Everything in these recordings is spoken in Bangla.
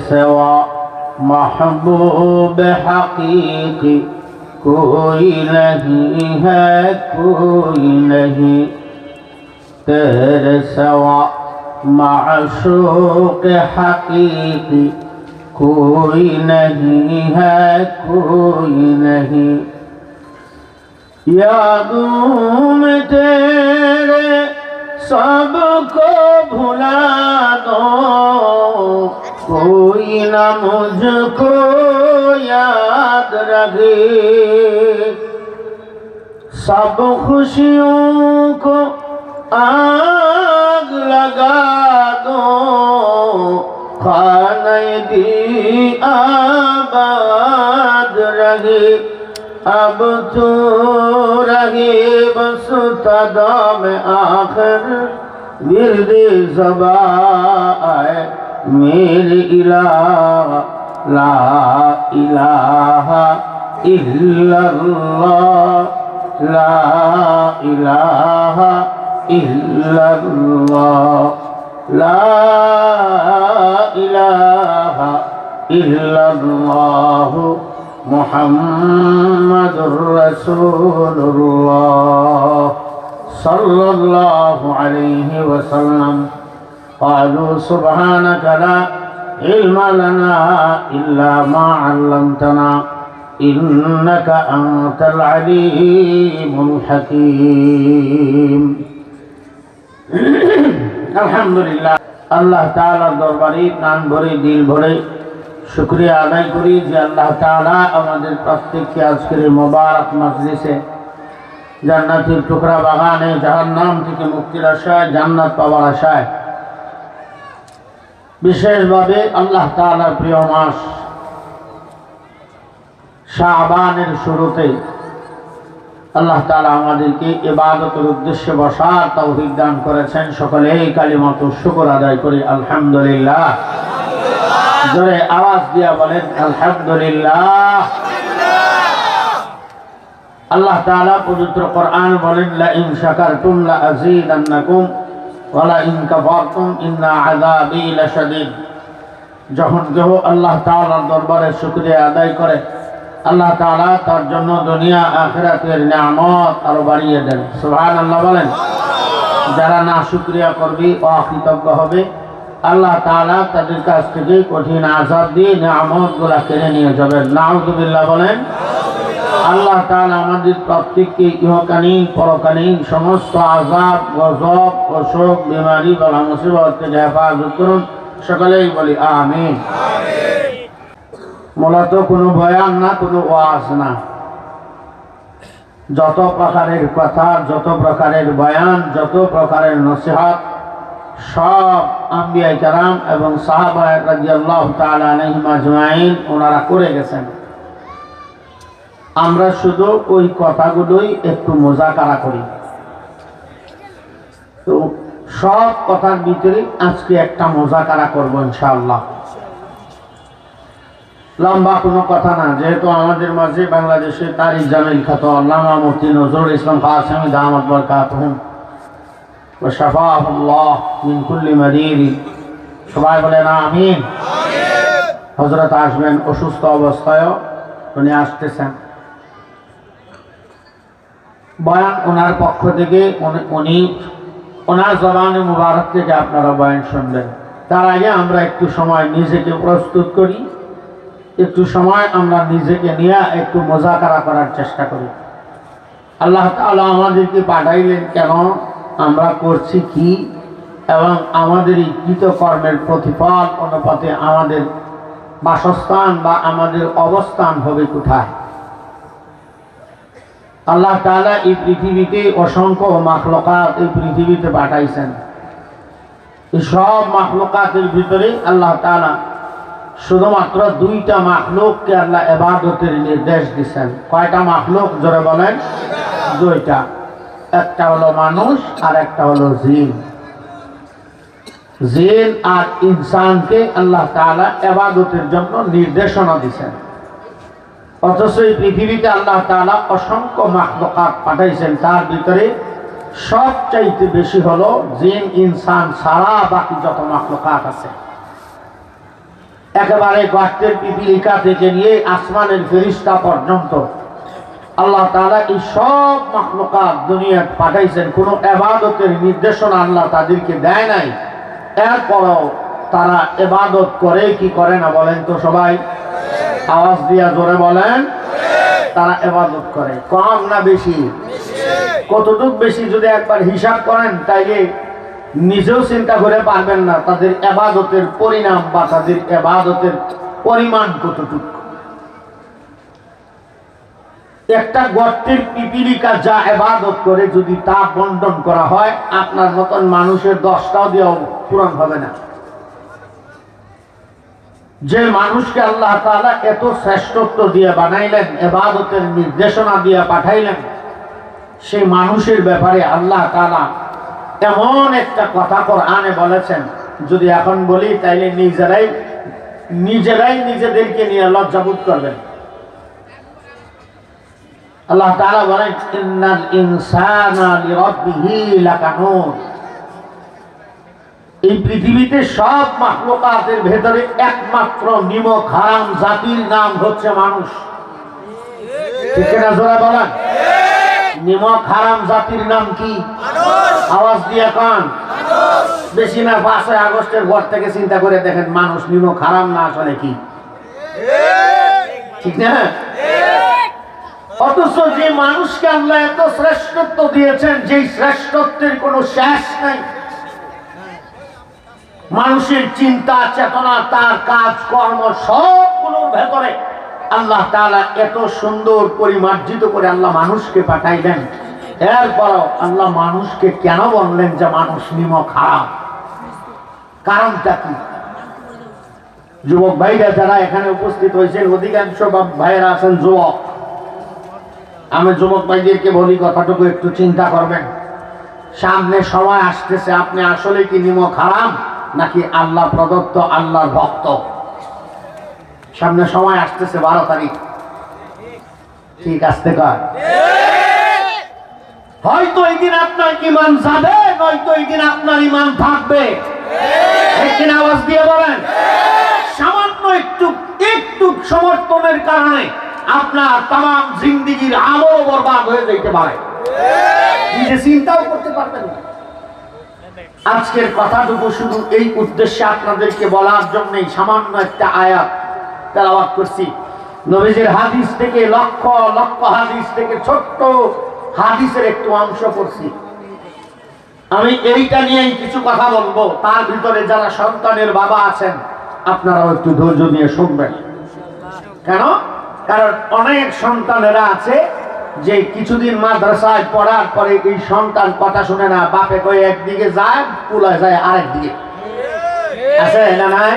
सिवा महबूब हकीकी कोई नहीं है, कोई नहीं। तेरे सिवा माशूक हकीकी कोई नहीं है, कोई नहीं। यादों में तेरे सबको भुला दो, कोई ना मुझको याद रखे। सब खुशियों को आग लगा दो, खाने दी आबाद रहे। अब तो रहे बस तदा में आखिर विर्दे ज़बा आए मेरे इलाह। ला इलाहा इल्लल्लाह, ला इलाहा इल्लल्लाह, ला इलाहा इल्लल्लाह मुहम्मदुर रसूलुल्लाह सल्लल्लाहु अलैहि वसल्लम। क़ालू सुब्हानका ला इल्मा लना इल्ला मा अल्लमतना इन्नका अंतल अलीमुल हकीम। আলহামদুলিল্লাহ, আল্লাহ তাআলার দরবারে প্রাণ ভরে দিল ভরে শুকরিয়া আদায় করি যে আল্লাহ তাআলা আমাদের প্রত্যেককে আজকের মোবারক মজলিসে জান্নাতের টুকরা বাগানে জাহান্নাম থেকে মুক্তির আশায়, জান্নাত পাওয়ার আশায়, বিশেষভাবে আল্লাহ তাআলার প্রিয় মাস শাবানের শুরুতে আল্লাহ তাআলা আমাদেরকে ইবাদতের উদ্দেশ্যে বসার তৌফিক দান করেছেন। সকলেই কালিমাতু শুকর আদায় করি আলহামদুলিল্লাহ। জোরে আওয়াজ দিয়া বলেন আলহামদুলিল্লাহ। আল্লাহ তাআলা পবিত্র কোরআন বলেন লা ইন শাকারতুম লা আযীদান্নাকুম ওয়া লা ইন কাফারতুম ইন্না আযাবি লাশাদীদ। যখন কেউ আল্লাহ তাআলার দরবারে শুকরিয়া আদায় করে, আল্লাহ তাআলা তার জন্য দুনিয়া আখিরাতের নিয়ামত আরো বাড়িয়ে দেন। সুবহানাল্লাহ বলেন। যারা না শুকরিয়া করবে, অকৃতজ্ঞ হবে, আল্লাহ তাআলা তাদের কাছ থেকে কঠিন আযাব দিয়ে নিয়ামতগুলো কেড়ে নিয়ে যাবেন। নাউযুবিল্লাহ বলেন। আল্লাহ তাআলা আমাদের প্রত্যেককে ইহকালীন পরকালীন সমস্ত আযাব, গজব, অসুখ, বিমারি, বালা মুসিবত থেকে হেফাজত করুন। সকলেই বলি আমিন। মূলত কোনো বয়ান না, কোনো ওয়াজ না, যত প্রকারের কথা, যত প্রকারের বয়ান, যত প্রকারের নসিহত সব আম্বিয়া কেরাম এবং সাহাবা রাদিয়াল্লাহু তাআলা আলাইহিম আজমাইন ওনারা করে গেছেন। আমরা শুধু ওই কথাগুলোই একটু মুযাকারা করি। তো সব কথার ভিতরে আজকে একটা মুযাকারা করব ইনশাআল্লাহ। লম্বা কোনো কথা না, যেহেতু আমাদের মাঝে বাংলাদেশে তারিখ জামিল খ্যাত আল্লামা মুফতি নজরুল ইসলাম কাসেমী দামাত বরকাতুহুম ওয়া শাফাহুল্লাহ মিন কুল্লি মারিদ, সবাই বলেন আমিন। হযরত আসবেন অসুস্থ অবস্থায়ও, উনি আসতেছেন। বয়ান ওনার পক্ষ থেকে, উনি ওনার জবানে মুবারক থেকে আপনারা বয়ান শুনবেন। তার আগে আমরা একটু সময় নিজেকে প্রস্তুত করি, একটু সময় আমরা নিজেকে নিয়ে একটু মুযাকারা করার চেষ্টা করি। আল্লাহ তাআলা আমাদেরকে পাঠাইলেন কেন, আমরা করছি কি, এবং আমাদের এই কৃতকর্মের প্রতিফল অনুপাতে আমাদের বাসস্থান বা আমাদের অবস্থান হবে কোথায়। আল্লাহ তাআলা এই পৃথিবীতে অসংখ্য মাখলুকাত এই পৃথিবীতে পাঠাইছেন। এই সব মাখলুকাতের ভিতরে আল্লাহ তাআলা শুধুমাত্র দুইটা মাখলুককে আল্লাহ ইবাদতের নির্দেশ দিয়েছেন। কয়টা মাখলুক জোরে বলেন? দুইটা। একটা হলো মানুষ আর একটা হলো জিন। জিন আর ইনসানকে আল্লাহ তাআলা ইবাদতের জন্য নির্দেশনা দিয়েছেন। অথচ এই পৃথিবীতে আল্লাহ তাআলা অসংখ্য মাখলুকাত পাঠাইছেন, তার ভিতরে সবচাইতে বেশি হলো জিন ইনসান ছাড়া বাকি যত মাখলুকাত আছে। একেবারে গর্তের পিপিলিকা থেকে নিয়ে আসমানের ফেরেশতা পর্যন্ত আল্লাহ তাআলা এই সব মাখলুকাত দুনিয়ায় পাঠাইছেন। কোনো ইবাদতের নির্দেশনা আল্লাহ তাদেরকে দেয় নাই, এরপরও তারা ইবাদত করে কি করে না বলেন তো সবাই? আওয়াজ দিয়া জোরে বলেন। তারা ইবাদত করে, কম না বেশি? কতটুক বেশি যদি একবার হিসাব করেন তাইলে নিজেও চিন্তা করে পারবেন না তাদের ইবাদতের পরিণাম বা তাদের ইবাদতের পরিমাণ কতটুক। একটা গর্তের পিপিলিকা যা ইবাদত করে যদি তা বন্টন করা হয় আপনার মতন মানুষের 10টাও দিয়েও পূরণ হবে না। যে মানুষকে আল্লাহ তাআলা এত শ্রেষ্ঠত্ব দিয়ে বানাইলেন, ইবাদতের নির্দেশনা দিয়ে পাঠাইলেন, সেই মানুষের ব্যাপারে আল্লাহ তাআলা এমন একটা কথা কোরআনে বলেছেন, যদি এখন বলি তাইলে নিজেরাই নিজেদেরকে নিয়ে লজ্জাবোধ করবেন। আল্লাহ তাআলা বলেন, ইন্নাল ইনসানা লিরাব্বিহি লাকানুন। এই পৃথিবীতে সব মাখলুকাতের ভেতরে একমাত্র নিমক হারাম জাতির নাম হচ্ছে মানুষ। ঠিক না? জোরে বলেন। নিমক হারাম জাতির নাম কি? আওয়াজ দিয়ে কান। বেশি না 5 আগস্টের পর থেকে চিন্তা করে দেখেন মানুষ নিমক হারাম না আসলে কি? ঠিক না? অথচ যে মানুষকে আল্লাহ এত শ্রেষ্ঠত্ব দিয়েছেন, যেই শ্রেষ্ঠত্বের কোনো শেষ নাই, মানুষের চিন্তা চেতনা তার কাজ কর্ম সবগুলোর ভেতরে আল্লাহ তাআলা এত সুন্দর পরিমার্জিত করে আল্লাহ মানুষকে পাঠাইলেন। এরপরও আল্লাহ মানুষকে কেন বললেন যে মানুষ নিমক হারাম? কারণটা কি? যুবক ভাইরা যারা এখানে উপস্থিত হয়েছেন, অধিকাংশ ভাইয়েরা আছেন যুবক। আমি যুবক ভাইদেরকে বলি কথাটুকু একটু চিন্তা করবেন। সামনে সময় আসতেছে, আপনি আসলে কি নিমক হারাম নাকি আল্লাহ প্রদত্ত আল্লাহর ভক্ত? সামনে সময় আসতেছে 12 তারিখ, ঠিক আসতে কয়। হয়তো এই দিন আপনার ঈমান যাবে, নয়তো এই দিন আপনার ঈমান থাকবে। ঠিক আওয়াজ দিয়ে বলেন। সামান্য একটু সমর্থনের কারণে আপনার তাম জিন্দেগির আমল বরবাদ হয়ে যেতে পারে, নিজে চিন্তাও করতে পারবেন না। আজকের কথাটুকু শুধু এই উদ্দেশ্যে আপনাদেরকে বলার জন্যই সামান্য একটা আয়াত তেলাওয়াত করছি। নবীজির হাদিস থেকে লক্ষ লক্ষ হাদিস থেকে ছোট্ট হাদিসের একটু অংশ পড়ছি। আমি এইটা নিয়েই কিছু কথা বলবো। তার ভিতরে যারা সন্তানের বাবা আছেন আপনারাও একটু ধৈর্য নিয়ে শুনবেন। কেন? কারণ অনেক সন্তানেরা আছে যে কিছুদিন মাদ্রাসায় পড়ার পরে এই সন্তান কথা শুনে না, বাপে কয়ে একদিকে যায়, পুলায় যায় আরেক দিকে। আছে না নাই?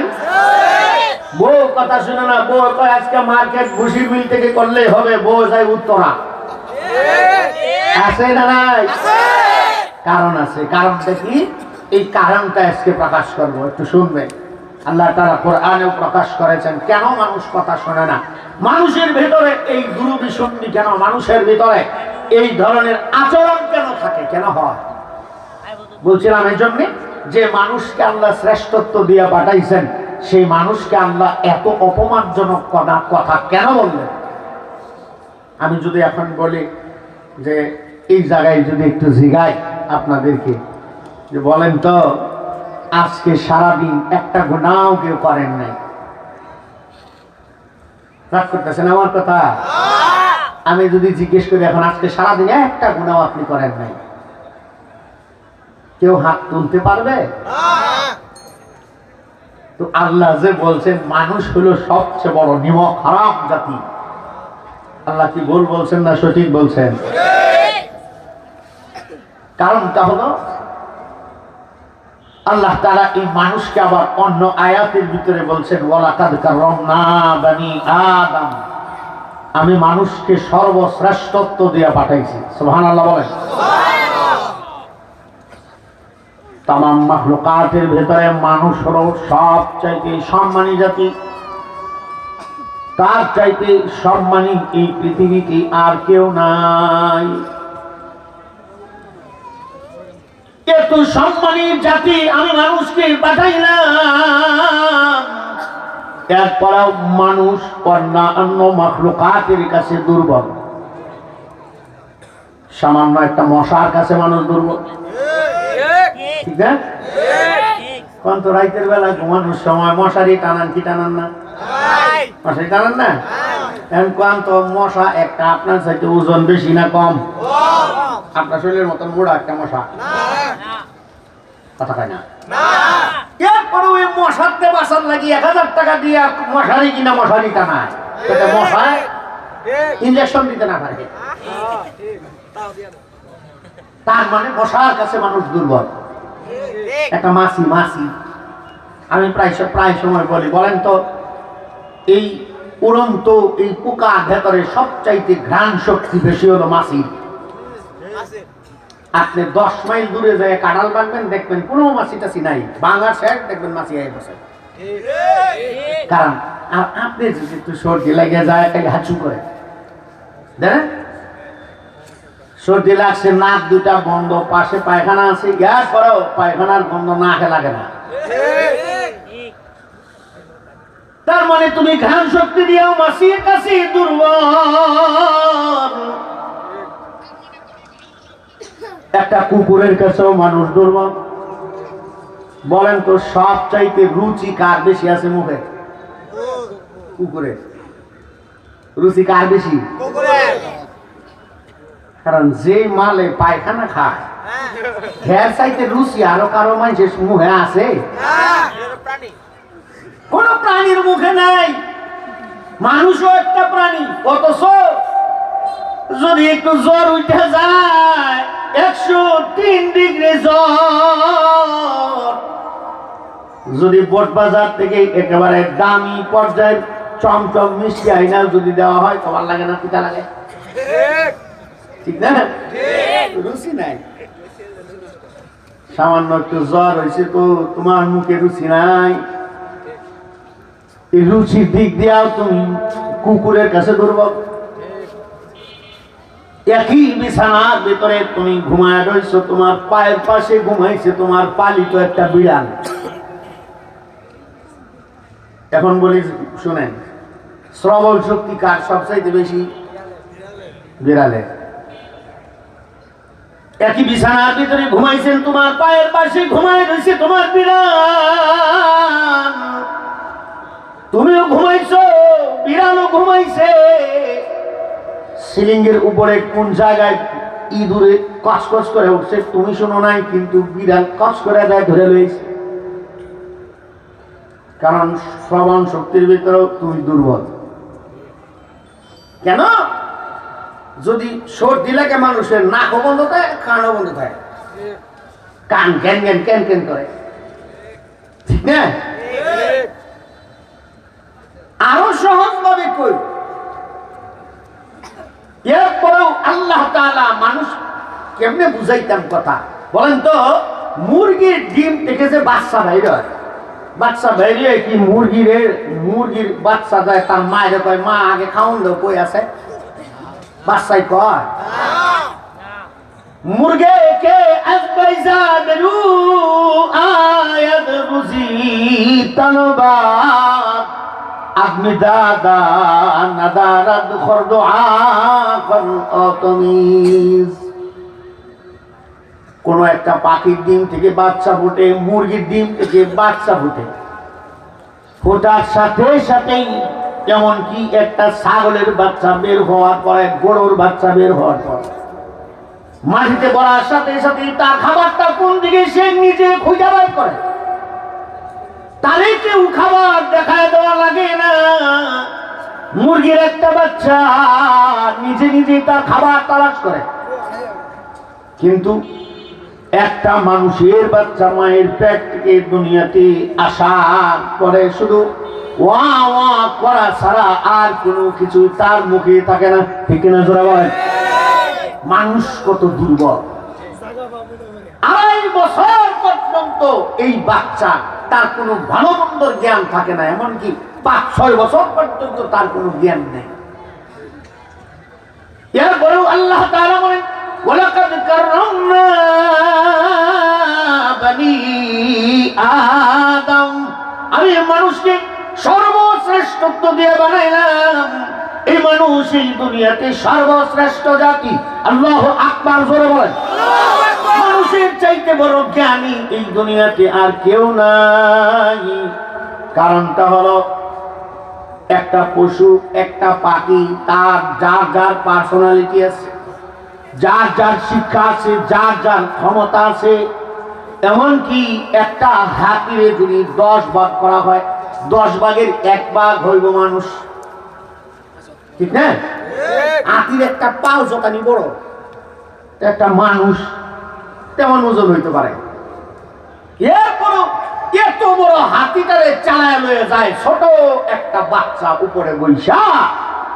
বউ কথা শুনে না, বউ কয় আজকে মার্কেট ভুসির মিল থেকে করলেই হবে, বউ যায় উত্তরা। আছে না নাই? কারণ আছে। কারণটা কি? এই কারণটা আজকে প্রকাশ করবো, একটু শুনবেন। আল্লাহ তাআলা কোরআনেও প্রকাশ করেছেন কেন মানুষ কথা শোনে না, মানুষের ভেতরে এই দুরভিসন্ধি কেন, মানুষের ভিতরে এই ধরনের আচরণ কেন থাকে, কেন হয়। বলছিলাম এই জন্যে যে মানুষকে আল্লাহ শ্রেষ্ঠত্ব দিয়ে পাঠাইছেন, সেই মানুষকে আল্লাহ এত অপমানজনক কথা কেন বললেন? আমি যদি এখন বলি যে এই জায়গায় যদি একটু জিগাই আপনাদেরকে যে বলেন তো আজকে সারাদিন একটা গুনাহও কেউ করেন নাই, রাগ করতেছেন আমার কথা? আমি যদি জিজ্ঞেস করি এখন আজকে সারাদিন একটা গুনাহ আপনি করেন নাই, কেউ হাত তুলতে পারবে? তো আল্লাহ যে বলছেন মানুষ হলো সবচেয়ে বড় নিমক হারাম জাতি, আল্লাহ কি ভুল বলছেন না সঠিক বলছেন? কারণটা হলো আল্লাহ তাআলা এই মানুষকে আবার অন্য আয়াতের ভিতরে বলছেন ওয়ালাকাদ কাররামনা বানি আদম, আমি মানুষকে সর্বশ্রেষ্ঠত্ব দিয়ে পাঠাইছি। সুবহানাল্লাহ বলেন। তামাম মাখলুকাতের ভেতরে মানুষ হলো সবচাইতে সম্মানী জাতি, তার চাইতে সম্মানী এই পৃথিবীতে আর কেউ নাই। এত সম্মানী জাতি আমি মানুষকে পাঠাইলাম, এরপরেও মানুষ অন্যান্য মাখলুকাতের কাছে দুর্বল। সামান্য একটা মশার কাছে মানুষ দুর্বল, ঠিক না? কোন তো রাতের বেলা ঘুমানোর সময় মশারি টানান কি টানান না? মশারি টানান না? এখন কোন তো মশা একটা আপনার চাইতে ওজন বেশি না কম? আপনার শরীরের মতন মোড়া একটা মশা, কথা কয় না? এরপরে ওই মশাতে বাঁচার লাগি 1000 টাকা দিয়ে মশারি কিনা মশারি টানায়, মশায় ইঞ্জেকশন দিতে না পারে। তার মানে মশার কাছে মানুষ দুর্বল। একটা মাছি মাছি আমি প্রায় সময় বলি, বলেন তো এই উড়ন্ত এই পোকার ভেতরে সবচাইতে ঘ্রাণ শক্তি বেশি হলো মাছির। আপনি 10 মাইল দূরে যায় কাঁঠাল বাঁধবেন, দেখবেন কোনো মাছি টাছি নাই, বাংলার শেষ দেখবেন মাছি আয় বসে। কারণ আর আপনি যদি একটু সর্দি লেগে যায় একটা হাঁচু করে দেন, সর্দি লাগছে, নাক দুটা বন্ধ, পাশে পায়খানা আছে, গ্যাস করেও পায়খানার গন্ধ নাকে লাগে না। তার মানে তুমি ঘ্রাণ শক্তি দিয়েও মাছির কাছে দুর্বল। একটা কুকুরের কাছেও মানুষ দুর্বল। বলেন তো সব চাইতে রুচি কার বেশি আছে মুখে? কুকুরের রুচি কার বেশি? কারণ যে মালে পায়খানা খায় খেয়ার চাইতে রুচি আরো কারো মানুষের মুখে আছে? কোন প্রাণীর মুখে নাই। মানুষও একটা প্রাণী, অথচ যদি একটু জ্বর উঠে যায় 103 ডিগ্রি জ্বর, যদি বোট বাজার থেকে একেবারে দামি পর্যায়ের চমচম মিষ্টি আইনা যদি দেওয়া হয়, তোমার লাগে না? পিতা লাগে, ঠিক না? রুচি নাই। সামান্য একটু জ্বর হয়েছে তো তোমার মুখে রুচি নাই। এই রুচির দিক দিয়েও তুমি কুকুরের কাছে দুর্বল। একই বিছানার ভিতরে তুমি ঘুমায় রয়েছো, তোমার পায়ের পাশে ঘুমাইছে তোমার পালিত একটা বিড়াল। এখন বলি শুনেন, শ্রবণ শক্তি কার সবচাইতে বেশি? বিড়ালে। একই বিছানার ভিতরে ঘুমাইছেন, তোমার পায়ের পাশে ঘুমায় রয়েছে তোমার বিড়াল। তুমিও ঘুমাইছো, বিড়ালও ঘুমাইছে। সিলিংয়ের উপরে কোন জায়গায় ইঁদুরে কচকচ করে উঠছে তুমি শোনো নাই, কিন্তু বিড়াল কচ করে দেয়, ধরে লইছে। কারণ শ্রবণ শক্তির ভিতরেও তুমি দুর্বল। কেন? যদি সর্দি লাগে মানুষের নাকও বন্ধ থাকে, কানও বন্ধ থাকে, কান ক্যান ক্যান ক্যান ক্যান করে, ঠিক না? আরো সহজ ভাবে কই, এরপরেও আল্লাহ তাআলা মানুষ কেমনে বুঝাইতাম কথা বলেন তো? মুরগির ডিম থেকে যে বাচ্চা বাইর হয়, বাচ্চা বাইরে কি মুরগির বাচ্চা যায় তার মায়ের কয় মা আগে খাওন দাও, কই আছে? বাচ্চাই কয় মুরগিকে আজবাইজা দেরু আয়াত বুঝি তানবাদ আপনি দাদা নাদারাদ খরদুআ কর অতমিজ। কোন একটা পাখির ডিম থেকে বাচ্চা ফুটে, মুরগির ডিম থেকে বাচ্চা ফুটে, ফোটার সাথে সাথেই এমনকি একটা ছাগলের বাচ্চা বের হওয়ার পরে, গরুর বাচ্চা বের হওয়ার পর মাটিতে পড়ার সাথে সাথে তার খাবারটা কোন দিকে সে নিজে খুঁজে বের করে। তারে কেউ খাবার দেখায় দেওয়া লাগে না। মুরগির একটা বাচ্চা নিজে নিজে তার খাবার তালাশ করে, কিন্তু একটা মানুষের বাচ্চা মায়ের পেট থেকে দুনিয়াতে আসার পরে শুধু ওয়া ওয়া করা ছাড়া আর কোনো কিছু তার মুখে থাকে না, ঠিক না? জোরা বলেন। মানুষ কত দুর্বল। 2.5 বছর পর্যন্ত এই বাচ্চা তার কোনো ভালো মন্দর জ্ঞান থাকে না, এমনকি 5-6 বছর পর্যন্ত তার কোনো জ্ঞান নেই। এরপরেও আল্লাহ তাআলা বলেন ওয়ালাকাদ কাররামনা বানি আদম, আমি মানুষকে সর্বোচ্চ রক্ত দিয়ে বানাইলাম, এই মানুষ এই দুনিয়াতে সর্বশ্রেষ্ঠ জাতি। আল্লাহু আকবার, জোরে বলেন। মানুষের চাইতে বড় জ্ঞানী এই দুনিয়াতে আর কেউ নাই। কারণটা হলো একটা পশু, একটা পাখি, তার যার যার পার্সোনালিটি আছে, যার যার শিক্ষা আছে, যার যার ক্ষমতা আছে। এমনকি একটা হাতিরে যদি 10 ভাগ করা হয়, 10 ভাগের 1 ভাগ হইব মানুষ, ঠিক না? হাতির একটা পাও যতখানি বড়, একটা মানুষ তেমন ওজন হইতে পারে। এরপরও এত বড় হাতিটারে চালায় লয়ে যায় ছোট একটা বাচ্চা উপরে বৈশা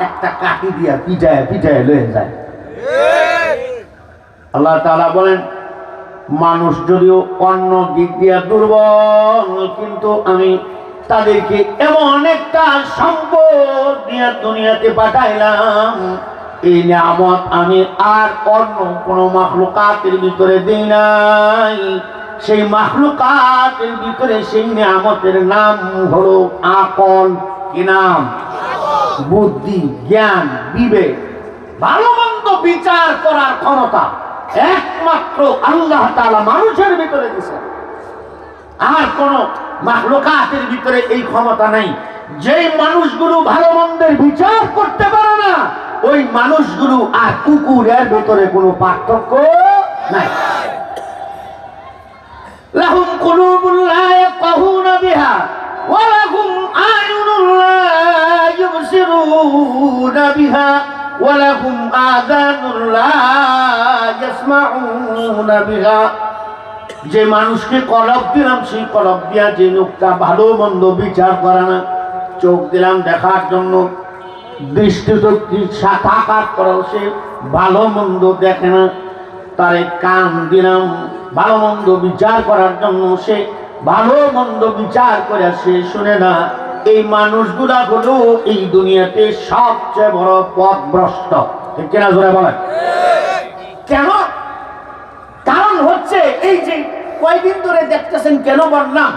একটা কাঠি দিয়া পিটায় পিটায় লয়ে যায়। আল্লাহ তাআলা বলেন, মানুষ যদিও অন্য দিক দিয়া দুর্বল, কিন্তু আমি তাদেরকে এমন একটা সম্পদ দিয়ে দুনিয়াতে পাঠাইলাম, এই নিয়ামত আমি আর অন্য কোন মাখলুকাতের ভিতরে দেই নাই। সেই মাখলুকাতের ভিতরে সেই নিয়ামতের নাম হলো আকল। কি নাম? বুদ্ধি, জ্ঞান, বিবেক, ভালো মন্দ বিচার করার ক্ষমতা একমাত্র আল্লাহ তাআলা মানুষের ভিতরে দিয়েছেন। আর কোন মাখলুকাতের ভিতরে এই ক্ষমতা নাই। যেই মানুষগুলো ভালো মন্দের বিচার করতে পারে না, ওই মানুষগুলো আর কুকুরের ভিতরে কোনো পার্থক্য নাই। লাহুম কুলুবুন লা ইয়াফকাহুনা বিহা ওয়া লাহুম আ'য়ুনুন লা ইউবসিরুনা বিহা ওয়া লাহুম আযানুন লা ইয়াসমাউনা বিহা। যে মানুষকে কলব দিলাম, সেই কলব দিয়া যে লোকটা ভালো মন্দ বিচার করে না, চোখ দিলাম দেখার জন্য, দৃষ্টি শক্তি থাকার পরেও সে ভালো মন্দ দেখে না, তারে কান দিলাম ভালো মন্দ বিচার করার জন্য, সে ভালো মন্দ বিচার করে সে শুনে না, এই মানুষগুলা হলো এই দুনিয়াতে সবচেয়ে বড় পথভ্রষ্ট। ঠিক কিনা জোরে বলেন? কেন? কারণ হচ্ছে এই যে কয়দিন ধরে দেখতেছেন, কেন বললাম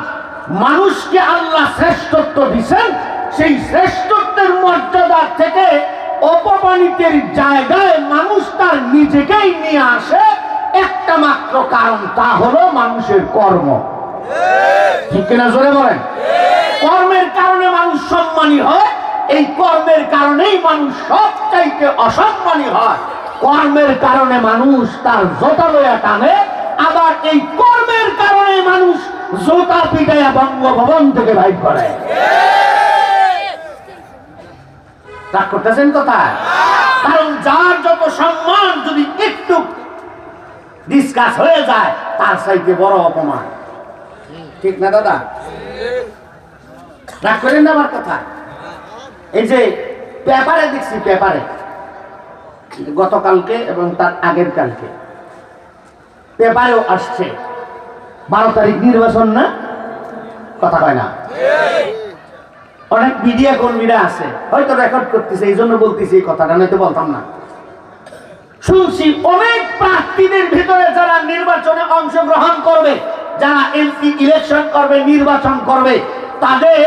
মানুষকে আল্লাহ শ্রেষ্ঠত্ব দিচ্ছেন, সেই শ্রেষ্ঠত্বের মর্যাদা থেকে অপমানিতের জায়গায় মানুষ তার নিজেকেই নিয়ে আসে একটা মাত্র কারণ, তা হলো মানুষের কর্ম। ঠিক কিনা জোরে বলেন? কর্মের কারণে মানুষ সম্মানী হয়, এই কর্মের কারণেই মানুষ সবচাইতে অসম্মানী হয়। কর্মের কারণে মানুষ তার জোতা লইয়া টানে, আবার এই কর্মের কারণে মানুষ জোতা পিটাইয়া বঙ্গভবন থেকে বাইর করে। রাগ করতেছেন কোথায়? কারণ যার যত সম্মান যদি একটু ডিসকাস হয়ে যায়, তার চাইতে বড় অপমান। ঠিক না দাদা? রাগ করেন না আমার কথা? এই যে পেপারে দেখছি, পেপারে গতকালকে এবং তার আগের কালকে পেপারেও আসছে 12 তারিখ নির্বাচন না, কথা কয় না? অনেক মিডিয়া কর্মীরা আছে, হয়তো রেকর্ড করতেছে, এই জন্য বলতেছি এই কথাটা, নয়তো বলতাম না। শুনছি অনেক প্রার্থীদের ভিতরে যারা নির্বাচনে অংশগ্রহণ করবে, যারা এমপি ইলেকশন করবে, নির্বাচন করবে, তাদের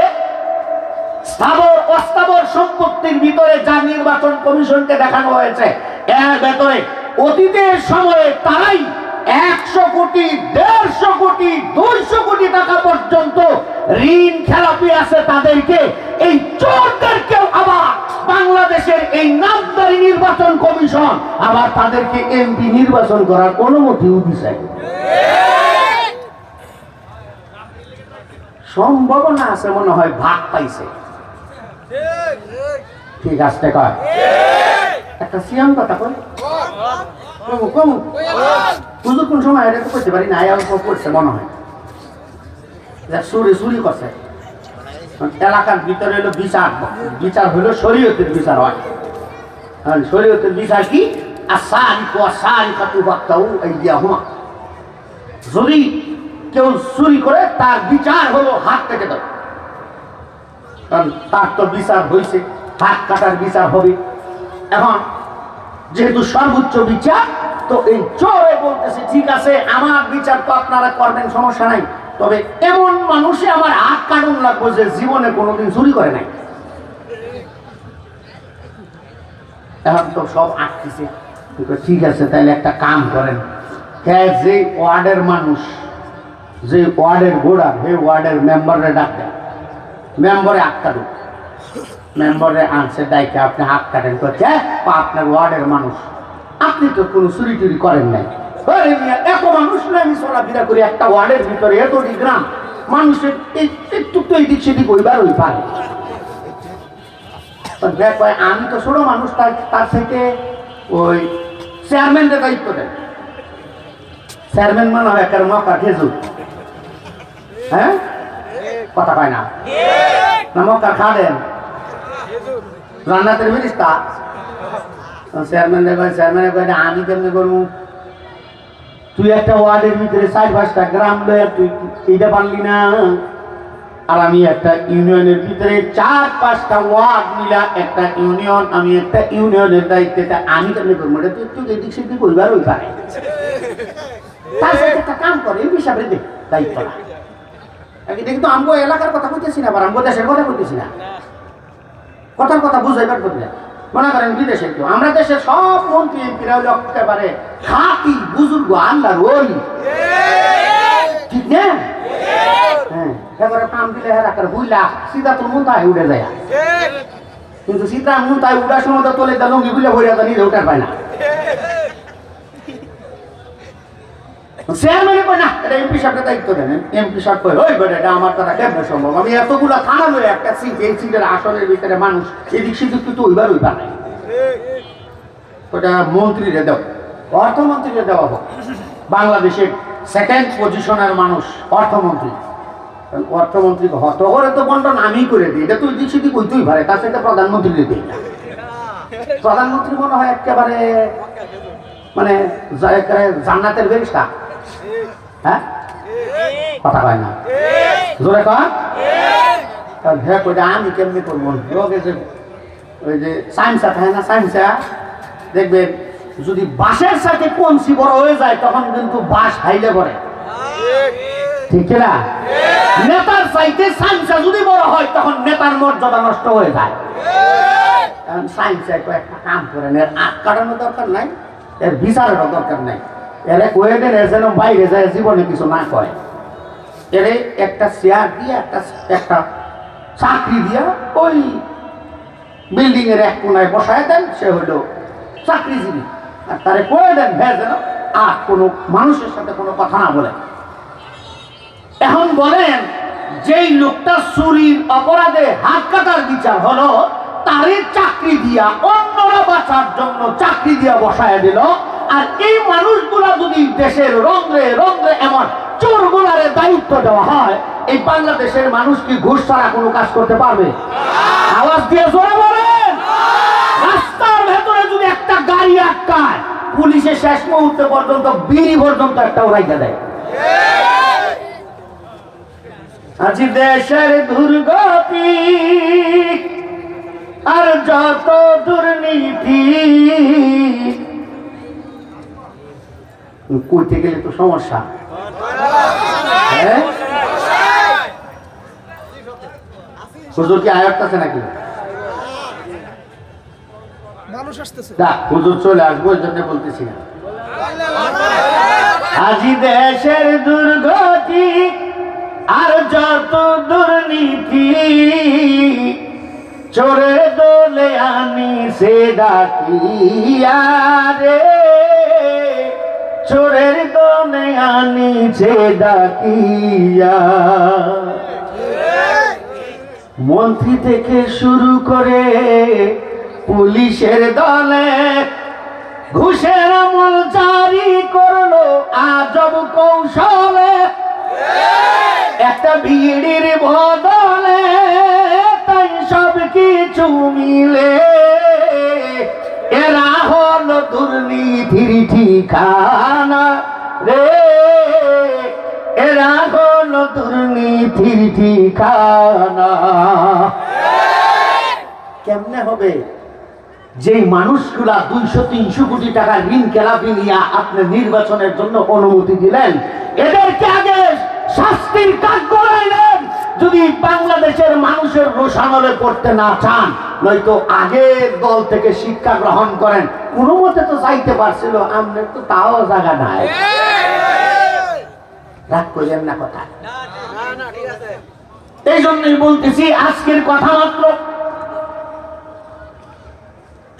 স্থাবর অস্থাবর সম্পত্তির ভিতরে যা নির্বাচন কমিশনকে দেখানো হয়েছে, এর ভেতরে অতীতের সময়ে তারাই 100 কোটি, 150 কোটি, 200 কোটি টাকা পর্যন্ত ঋণ খেলাপি আছে তাদেরকে। এই চোরদেরকেও আবার বাংলাদেশের এই নামদারি নির্বাচন কমিশন আবার তাদেরকে এমপি নির্বাচন করার অনুমতিও দিছে। সম্ভাবনা আছে, মনে হয় ভাগ পাইছে। ঠিক আছে, কয় একটা সিয়াম কথা কই হুজুর কোন সময় এটা তো করতে পারি না, করছে মনে হয় চুরি করছে। এলাকার ভিতরে হলো বিচার, বিচার হলো শরীয়তের বিচার হয়। শরীয়তের বিচার কি? যদি কেউ চুরি করে তার বিচার হলো হাত কেটে দাও, কারণ তার তো বিচার হয়েছে, হাত কাটার বিচার হবে। এখন যেহেতু সর্বোচ্চ বিচার, তো এই চোরে বলতেছে ঠিক আছে আমার বিচার তো আপনারা করবেন, সমস্যা নাই, তবে এমন মানুষে আমার হাত কাটুন লাগবে যে জীবনে কোনোদিন চুরি করে নাই। এখন তো সব আটকেছে। ঠিক আছে, তাহলে একটা কাম করেন, যে ওয়ার্ডের মানুষ, যে ওয়ার্ডের গোড়া, সেই ওয়ার্ডের মেম্বারে ডাক দেন, মেম্বারে হাত কাটুক। মেম্বারে আনছে ডাইকে আপনি হাত কাটেন, করছে আপনার ওয়ার্ডের মানুষ, আপনি তো কোনো চুরি টুরি করেন নাই, এত মানুষ নয় আমি চলাফেরা করি একটা ওয়ার্ডের ভিতরে, এতটি গ্রাম মানুষের একটু তো এদিক সেদিক ওইবার ওই পারে। আমি তো ছোট মানুষ, তার থেকে ওই চেয়ারম্যানদের দায়িত্ব দেন। চেয়ারম্যান মানে হয় একটা মক্কা খেজুর, হ্যাঁ কথা পায় না, না মক্কা খাদেন রান্নাতের ফেরিস্তা। চেয়ারম্যানের কয়, চেয়ারম্যানে কয় আমি কেমনি করবো, তুই একটা ওয়ার্ডের ভিতরে 4-5টা গ্রাম লয়ে তুই এইটা পারলি না, আর আমি একটা ইউনিয়নের ভিতরে 4-5টা ওয়ার্ড মিলা একটা ইউনিয়ন, আমি একটা ইউনিয়নের দায়িত্বে, আমি কেমনি করবো, এটা তুই একটু এদিক সেদিক ওইবার ওই পারে। তার সাথে একটা কাম করে এই হিসাবে দে দায়িত্বটা। কিন্তু আমগো এলাকার কথা কইতেছি না, আবার আমগো দেশের কথা কইতেছি না, কথার কথা বুঝাইবার করলে মনে করেন বিদেশের কেউ, আমরা দেশের সব মন্ত্রী এমপিরা হইল একেবারে খাঁটি বুজুর্গ আল্লাহর ওলি, ঠিক না? হ্যাঁ, এবারে কাম দিলে হেরাকার বুইলা সিধা তোর মুন্তায় উঠে যায়, কিন্তু সিধা মুন্তায় উঠার সময় তো তোলে লঙ্গি বুঝলে ভরিয়া তো নিজে উঠার পায় না। চেয়ারম্যানে কয় না, এটা এমপি সাহেবকে দায়িত্ব দেন। এমপি সাহেব কয় ওই বেটা এটা আমার দ্বারা কেমনে সম্ভব, আমি এতগুলা থানা লই একটা সিট, এই সিটের আসনের ভিতরে মানুষ এদিক সেদিক তো ওইবার ওইবার নাই, ওটা মন্ত্রীরে দেও, অর্থমন্ত্রীরে দেওয়া হোক। বাংলাদেশের সেকেন্ড পজিশনের মানুষ অর্থমন্ত্রী, অর্থমন্ত্রী হত করে তো বন্টন আমি করে দিই, এটা তো এদিক সেদিক ওইতেই পারে, তার সাথে প্রধানমন্ত্রীরে দিই না। প্রধানমন্ত্রী মনে হয় একেবারে মানে জান্নাতের ফেরেশতা, হ্যাঁ কথা কয় না, জোরে কয় হ্যাঁ কইটা আমি কেমনি করবো। ওই যে সাইন্সা থাকে না, সাইন্সা দেখবেন যদি বাঁশের সাথে কঞ্চি বড় হয়ে যায় তখন কিন্তু বাঁশ হাইলে পড়ে, ঠিক না? নেতার চাইতে সাইন্সা যদি বড় হয় তখন নেতার মর্যাদা নষ্ট হয়ে যায়। এখন সাইন্সা একটা কাম করেন, এর আট কাটানোর দরকার নাই, এর বিচারেরও দরকার নাই, এর কয়ে দেন যেন বাইরে যায় জীবনে কিছু না কয়, এর একটা চেয়ার দিয়ে একটা চাকরি দিয়া ওই বিল্ডিং এর এক কোনায় বসায় দেন, সে হইল চাকরিজীবী, আর তারে কয়ে দেন ভেয়ে যেন আর কোনো মানুষের সাথে কোনো কথা না বলে। এখন বলেন যেই লোকটা চুরির অপরাধে হাত কাটার বিচার হলো, তারে চাকরি দিয়া অন্যরা বাঁচার জন্য চাকরি দিয়া বসায় দিল, আর এই মানুষগুলা যদি দেশের রন্ধ্রে রন্ধ্রে এমন চোরগুলারে দায়িত্ব দেওয়া হয়, এই বাংলাদেশের মানুষ কি ঘুষ ছাড়া কোনো কাজ করতে পারবে? আওয়াজ দিয়ে জোরে বলেন। রাস্তার ভেতরে যদি একটা গাড়ি আটকায়, পুলিশে শেষ মুহূর্তে পর্যন্ত বিড়ি পর্যন্ত একটা উড়াইতে দেয়। আজ দেশের দুর্গতি আর যত দুর্নীতি, কইতে গেলে তো সমস্যা, হুজুর কি আয়াত আছে নাকি? মানুষ আসতেছে, হুজুর চলে আসবো এই জন্য বলতেছি না। আজি দেশের দুর্গতি আর যত দুর্নীতি, চোরে দোলে আনি সে ডাকিয়া রে, চোরের দোলে আনি সে ডাকিয়া, মন্ত্রী থেকে শুরু করে পুলিশের দলে ঘুষের আমল জারি করলো আজব কৌশলে, একটা ভিড়ির বদলে তাই সব কিছু মিলে, এরা হলো দুর্নীতির ঠিকানা রে, এরা হলো দুর্নীতির ঠিকানা। কেমনে হবে? যে মানুষগুলা 200-300 কোটি টাকা ঋণ খেলাপি নিয়ে আপনি নির্বাচনের জন্য অনুমতি দিলেন, এদেরকে আগে শাস্তির কাজ করাইলেন। যদি বাংলাদেশের মানুষের রোষানলে পড়তে না চান নয়তো আগের দল থেকে শিক্ষা গ্রহণ করেন। কোনো মতে তো চাইতে পারছিল, আমাদের তো তাও জায়গা নাই। রাগ করলেন না কথা। এই জন্যই বলতেছি আজকের কথা মাত্র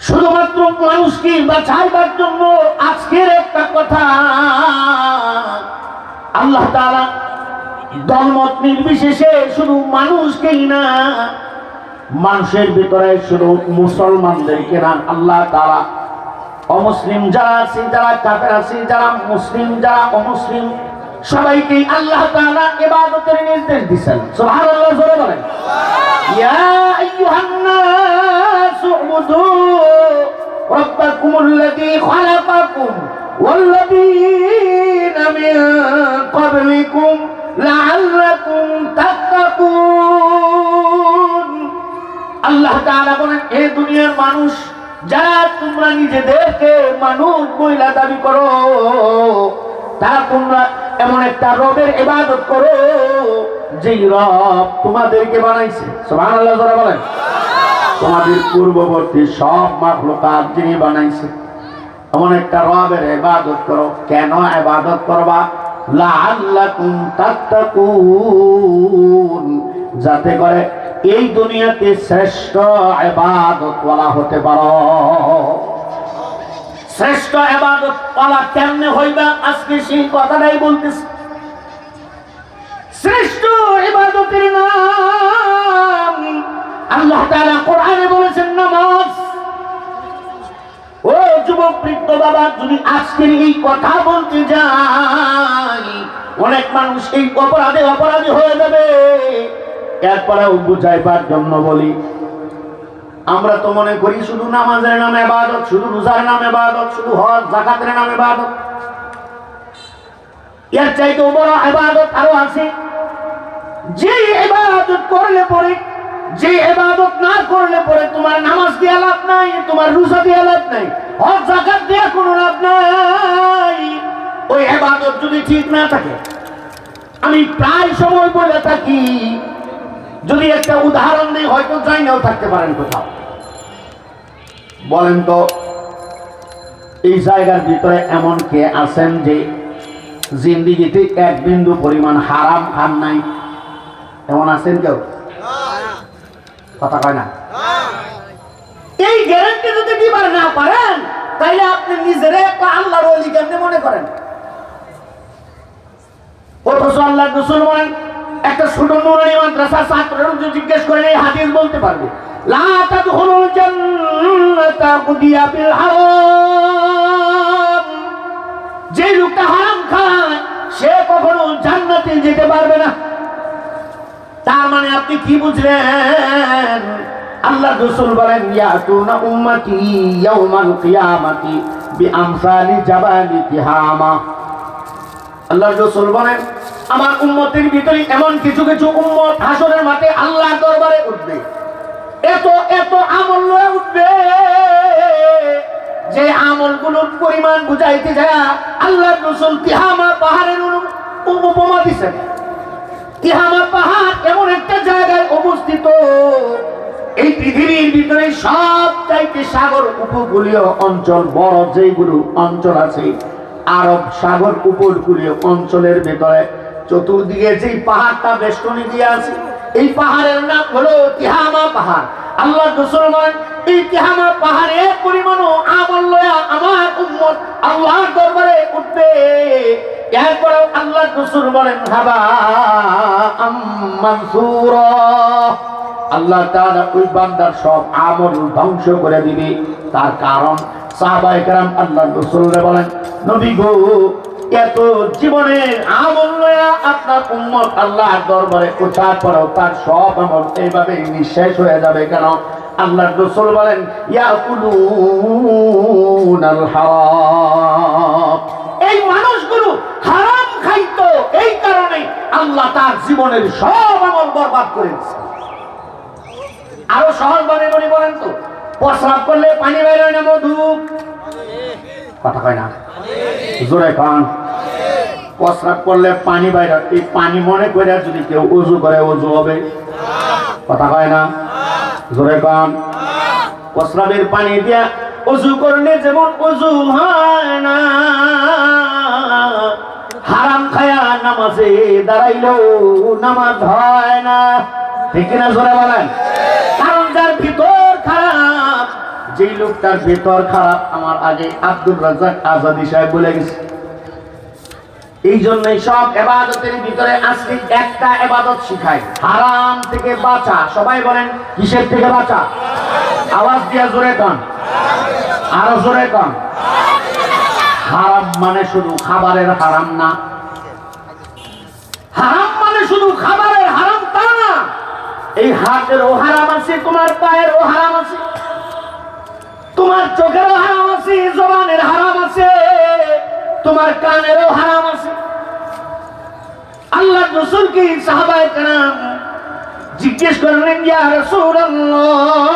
শুধুমাত্র মানুষকে বাঁচাইবার জন্য আজকের একটা কথা। আল্লাহ তাআলা দলমত নির্বিশেষে শুধু মানুষকেই না, মানুষের ভিতরে শুধু মুসলমানদেরকে না, আল্লাহ তাআলা অমুসলিম যারা আছে, যারা কাফের আছে, যারা মুসলিম, যারা অমুসলিম, সবাইকে আল্লাহ তাআলা ইবাদতের নির্দেশ দিয়েছেন। সুবহানাল্লাহ জোরে বলেন। ইয়া আইয়ুহান নাস উবুদু রাব্বাকুমুল্লাযী খালাকাকুম ওয়াল্লাযীনা মিন ক্বাবলিকুম লাআল্লাকুম তাত্তাকুন। আল্লাহ তাআলা বলেন, হে দুনিয়ার মানুষ, যারা তোমরা নিজেদেরকে মানুষ বইলা দাবি করো, তারা তোমরা এমন একটা রবের ইবাদত করো যেই রব তোমাদেরকে বানাইছে। সুবহানাল্লাহ যারা বলেন। তোমাদের পূর্ববর্তী সব মাখলুকাত যিনি বানাইছে, এমন একটা রবের ইবাদত করো। কেন ইবাদত করবা? লাআল্লাকুম তাত্তাকুন, যাতে করে এই দুনিয়াতে শ্রেষ্ঠ ইবাদতওয়ালা হতে পারো। শ্রেষ্ঠ ইবাদতওয়ালা কেমনে হইবা? আজকে সেই কথাটাই বলতেছি। শ্রেষ্ঠ ইবাদতের নাম আল্লাহ তাআলা কোরআনে বলেছেন নামাজ। ও যুবক বৃদ্ধ বাবা, যদি আজকের এই কথা বলতে যাই, অনেক মানুষ এই অপরাধী হয়ে যাবে। এরপরেও বুঝাইবার জন্য বলি, আমরা তো মনে করি শুধু নামাজের নামে ইবাদত, শুধু রোজার নামে ইবাদত, শুধু হজ যাকাতের নামে ইবাদত। এর চাইতেও বড় ইবাদত আরো আছে। যে ইবাদত করলে পরে, যে ইবাদত না করলে পরে তোমার নামাজ দিয়ে লাভ নাই, তোমার রোজা দিয়ে লাভ নাই, হজ যাকাত দিয়ে কোনো লাভ নাই, ওই ইবাদত যদি ঠিক না থাকে। আমি প্রায় সময় বলে থাকি, যদি একটা উদাহরণ দিই, হয়তো যাই নাও থাকতে পারেন কোথাও। বলেন তো, এই জায়গার ভিতরে এমন কে আছেন যে জিন্দিগিতে এক বিন্দু পরিমাণ হারাম খান নাই? এমন আছেন কেউ? কথা কয় না। এই গ্যারান্টি যদি দিবার না পারেন, তাইলে আপনি নিজের একটা আল্লাহর ওলি কেমনে মনে করেন? অথচ আল্লাহর রাসূল বলেন, একটা ছোট নুরানি মাদ্রাসার ছাত্ররা যদি জিজ্ঞেস করেন, এই হাদিস বলতে পারবে, লা তাদখুলুল জান্নাতা কুদিয়া বিল হারাম। যে লোকটা হারাম খায় সে কখনো জান্নাতে যেতে পারবে না। তার মানে আপনি কি বুঝলেন? আল্লাহর রাসূল বলেন, ইয়াতুনা উম্মতি ইয়াউমাল কিয়ামাতি বিআমসালি জাবালি তিহামা। আল্লাহর রাসূল বলেন, আমার উম্মতের ভিতরে এমন কিছু কিছু উম্মত হাসরের মাঠে আল্লাহর দরবারে উঠবে, এত এত আমল লয়ে উঠবে, যে আমলগুলোর পরিমাণ বুঝাইতে যায় আল্লাহর রাসূল তিহামা পাহাড়ের উপমা দিয়েছেন। তিহামা পাহাড় এমন একটা জায়গায় অবস্থিত, এই পৃথিবীর ভিতরে সবচাইতে সাগর উপকূলীয় অঞ্চল, বড় যেগুলো অঞ্চল আছে আরব সাগর উপকূলীয় অঞ্চলের ভিতরে চতুর্দিকে যেই পাহাড়টা বেষ্টনী দিয়ে আছে, এই পাহাড়ের নাম হলো তিহামা পাহাড়। আল্লাহ রাসূল বলেন, এই তিহামা পাহাড়ের পরিমাণও আমল লয়া আমার উম্মত আল্লাহর দরবারে উঠবে। এরপরেও আল্লাহ রাসূল বলেন, হাবা মানসুরা, আল্লাহ তাআলা ওই বান্দার সব আমল ধ্বংস করে দিবে। তার কারণ সাহাবায়ে কেরাম আল্লাহ রাসূলকে বলেন, নবী গো, এত জীবনের আমল লয়া আপনার উম্মত আল্লাহর দরবারে ওঠার পরেও তার সব আমল এইভাবে নিঃশেষ হয়ে যাবে কেন? আল্লাহর রাসূল বলেন, ইয়াকুলুনাল হারাম। এই মানুষগুলো হারাম খাইতো, এই কারণে আল্লাহ তার জীবনের সব আমল বরবাদ করে দিয়েছে। আরো সহজ ভাবে বলেন তো, প্রস্রাব করলে পানি বের হয় না মধু? কথা কয় না, জোরে কান। প্রস্রাব করলে পানি বাইরে, এই পানি মনে করে যদি কেউ ওযু করে ওযু হবে? কথা কয় না। জোরে কান। প্রস্রাবের পানি দিয়া ওযু করলে যেমন ওযু হয় না, হারাম খায়া নামাজে দাঁড়াইলেও নামাজ হয় না। ঠিক না জোরে বলেন? কারণ যার ভিতর খারাপ, যেই লোকটার ভিতর খারাপ, আমার আগে আব্দুর রাজ্জাক আজাদি সাহেব বলে গেছে। এই জন্যই সব ইবাদতের ভিতরে আজকে একটা ইবাদত শিখায়, হারাম থেকে বাঁচা। সবাই বলেন কিসের থেকে বাঁচা? আওয়াজ দিয়া জোরে কান, আরো জোরে কান। হারাম মানে শুধু খাবারের হারাম না, হারাম মানে শুধু খাবারের হারাম তা না। এই হাতেরও হারাম আছে, তোমার পায়েরও হারাম আছে, তোমার চোখেরও হারাম আছে, জবানের হারাম আছে, তোমার কানেরও হারাম আছে। আল্লাহ রাসূল কি সাহাবায়ে কেরাম জিজ্ঞেস করলেন, ইয়া রাসূলুল্লাহ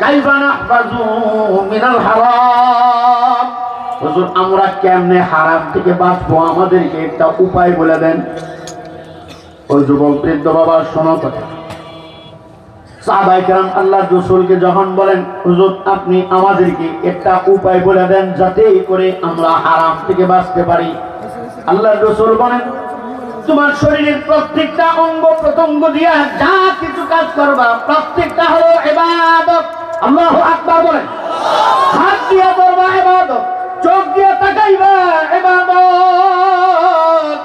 কাইফা নাহফাজু মিনাল হারাম? হুজুর আমরা কেমনে হারাম থেকে বাঁচবো, আমাদেরকে একটা উপায় বলে দেন। ওই যুবক বৃদ্ধ বাবা শোনো কথা। সাহাবায়ে কেরাম আল্লাহর রাসূলকে যখন বলেন, হুজুর আপনি আমাদেরকে একটা উপায় বলে দেন যাতে করে আমরা হারাম থেকে বাঁচতে পারি। আল্লাহর রাসূল বলেন, তোমার শরীরের প্রত্যেকটা অঙ্গ প্রত্যঙ্গ দিয়া যা কিছু কাজ করবা প্রত্যেকটা হলো ইবাদত। আল্লাহু আকবার বলেন। হাত দিয়া ধরবা ইবাদত, চোখ দিয়া তাকাইবা ইবাদত,